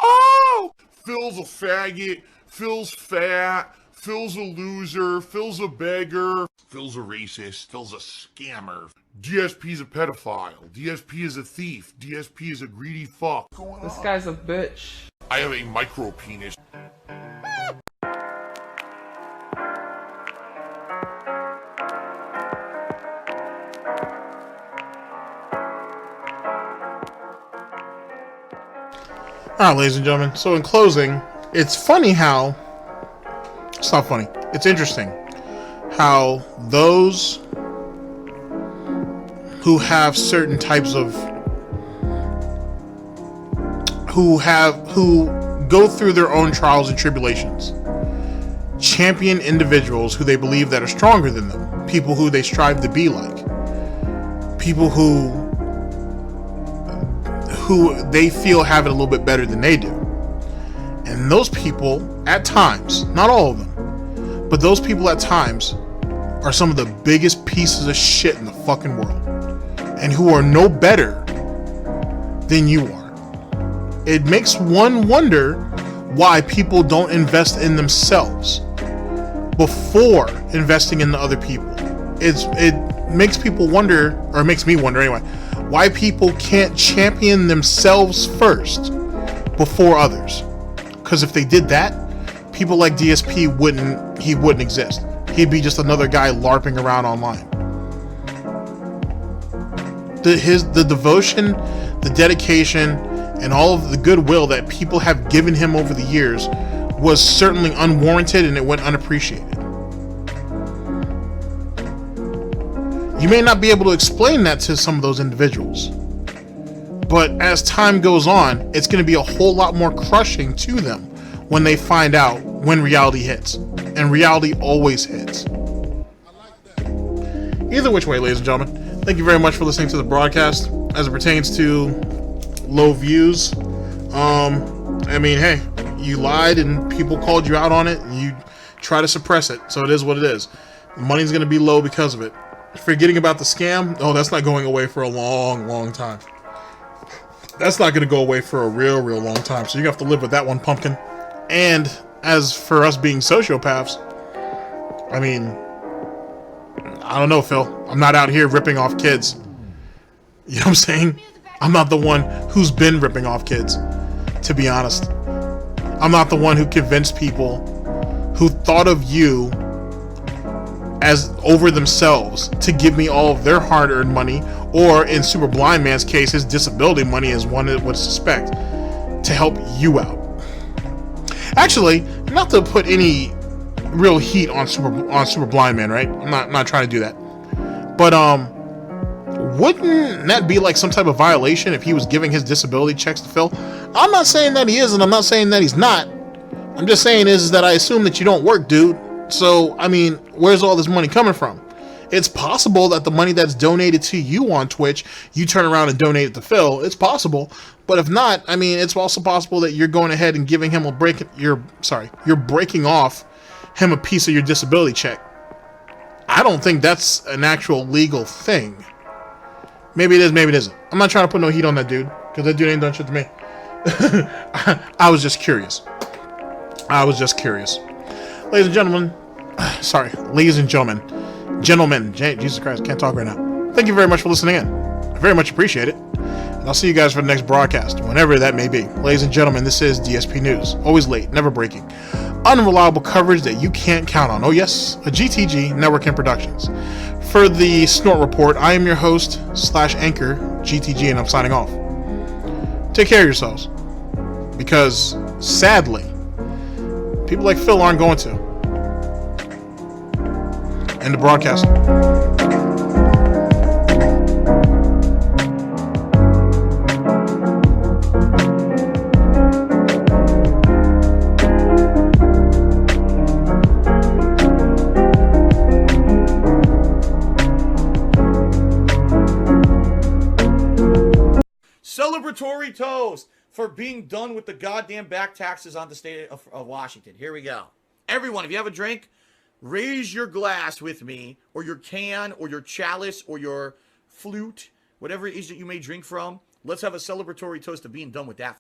Oh! Phil's a faggot. Phil's fat. Phil's a loser. Phil's a beggar. Phil's a racist. Phil's a scammer. DSP's a pedophile. DSP is a thief. DSP is a greedy fuck. This guy's a bitch. I have a micro penis. Alright, ladies and gentlemen, so in closing, it's funny how... It's not funny. It's interesting how those who have certain types of... who go through their own trials and tribulations champion individuals who they believe that are stronger than them. People who they strive to be like. People who they feel have it a little bit better than they do. And those people, at times, not all of them, but those people at times are some of the biggest pieces of shit in the fucking world. And who are no better than you are. It makes one wonder why people don't invest in themselves before investing in the other people. It makes people wonder, or it makes me wonder anyway, why people can't champion themselves first before others. Because if they did that, people like DSP wouldn't exist. He'd be just another guy LARPing around online. The devotion, the dedication, and all of the goodwill that people have given him over the years was certainly unwarranted, and it went unappreciated. You may not be able to explain that to some of those individuals, but as time goes on, it's going to be a whole lot more crushing to them when they find out when reality hits. And reality always hits. Either which way, ladies and gentlemen, thank you very much for listening to the broadcast. As it pertains to low views, I mean, hey, you lied and people called you out on it, and you try to suppress it, so it is what it is. Money's going to be low because of it. Forgetting about the scam, oh, that's not going away for a long time. That's not going to go away for a real long time, so you have to live with that one, pumpkin. And as for us being sociopaths, I mean, I don't know, Phil. I'm not out here ripping off kids. You know what I'm saying? I'm not the one who's been ripping off kids, to be honest. I'm not the one who convinced people who thought of you as over themselves to give me all of their hard-earned money, or in Super Blind Man's case, his disability money, as one would suspect, to help you out. Actually, not to put any real heat on Super Blind Man, right? I'm not trying to do that. But wouldn't that be like some type of violation if he was giving his disability checks to Phil? I'm not saying that he is, and I'm not saying that he's not. I'm just saying is that I assume that you don't work, dude. So, I mean, where's all this money coming from? It's possible that the money that's donated to you on Twitch, you turn around and donate it to Phil. It's possible. But if not, I mean, it's also possible that you're going ahead and giving him you're breaking off him a piece of your disability check. I don't think that's an actual legal thing. Maybe it is, maybe it isn't. I'm not trying to put no heat on that dude, because that dude ain't done shit to me. I was just curious. Ladies and gentlemen, Jesus Christ, I can't talk right now. Thank you very much for listening in. I very much appreciate it. And I'll see you guys for the next broadcast, whenever that may be. Ladies and gentlemen, this is DSP News. Always late, never breaking. Unreliable coverage that you can't count on. Oh yes, a GTG Network Productions. For the Snort Report, I am your host / anchor, GTG, and I'm signing off. Take care of yourselves. Because, sadly, people like Phil aren't going to. End the broadcast. celebratory toast for being done with the goddamn back taxes on the state of Washington. Here we go. Everyone, if you have a drink, raise your glass with me, or your can, or your chalice, or your flute, whatever it is that you may drink from. Let's have a celebratory toast of being done with that.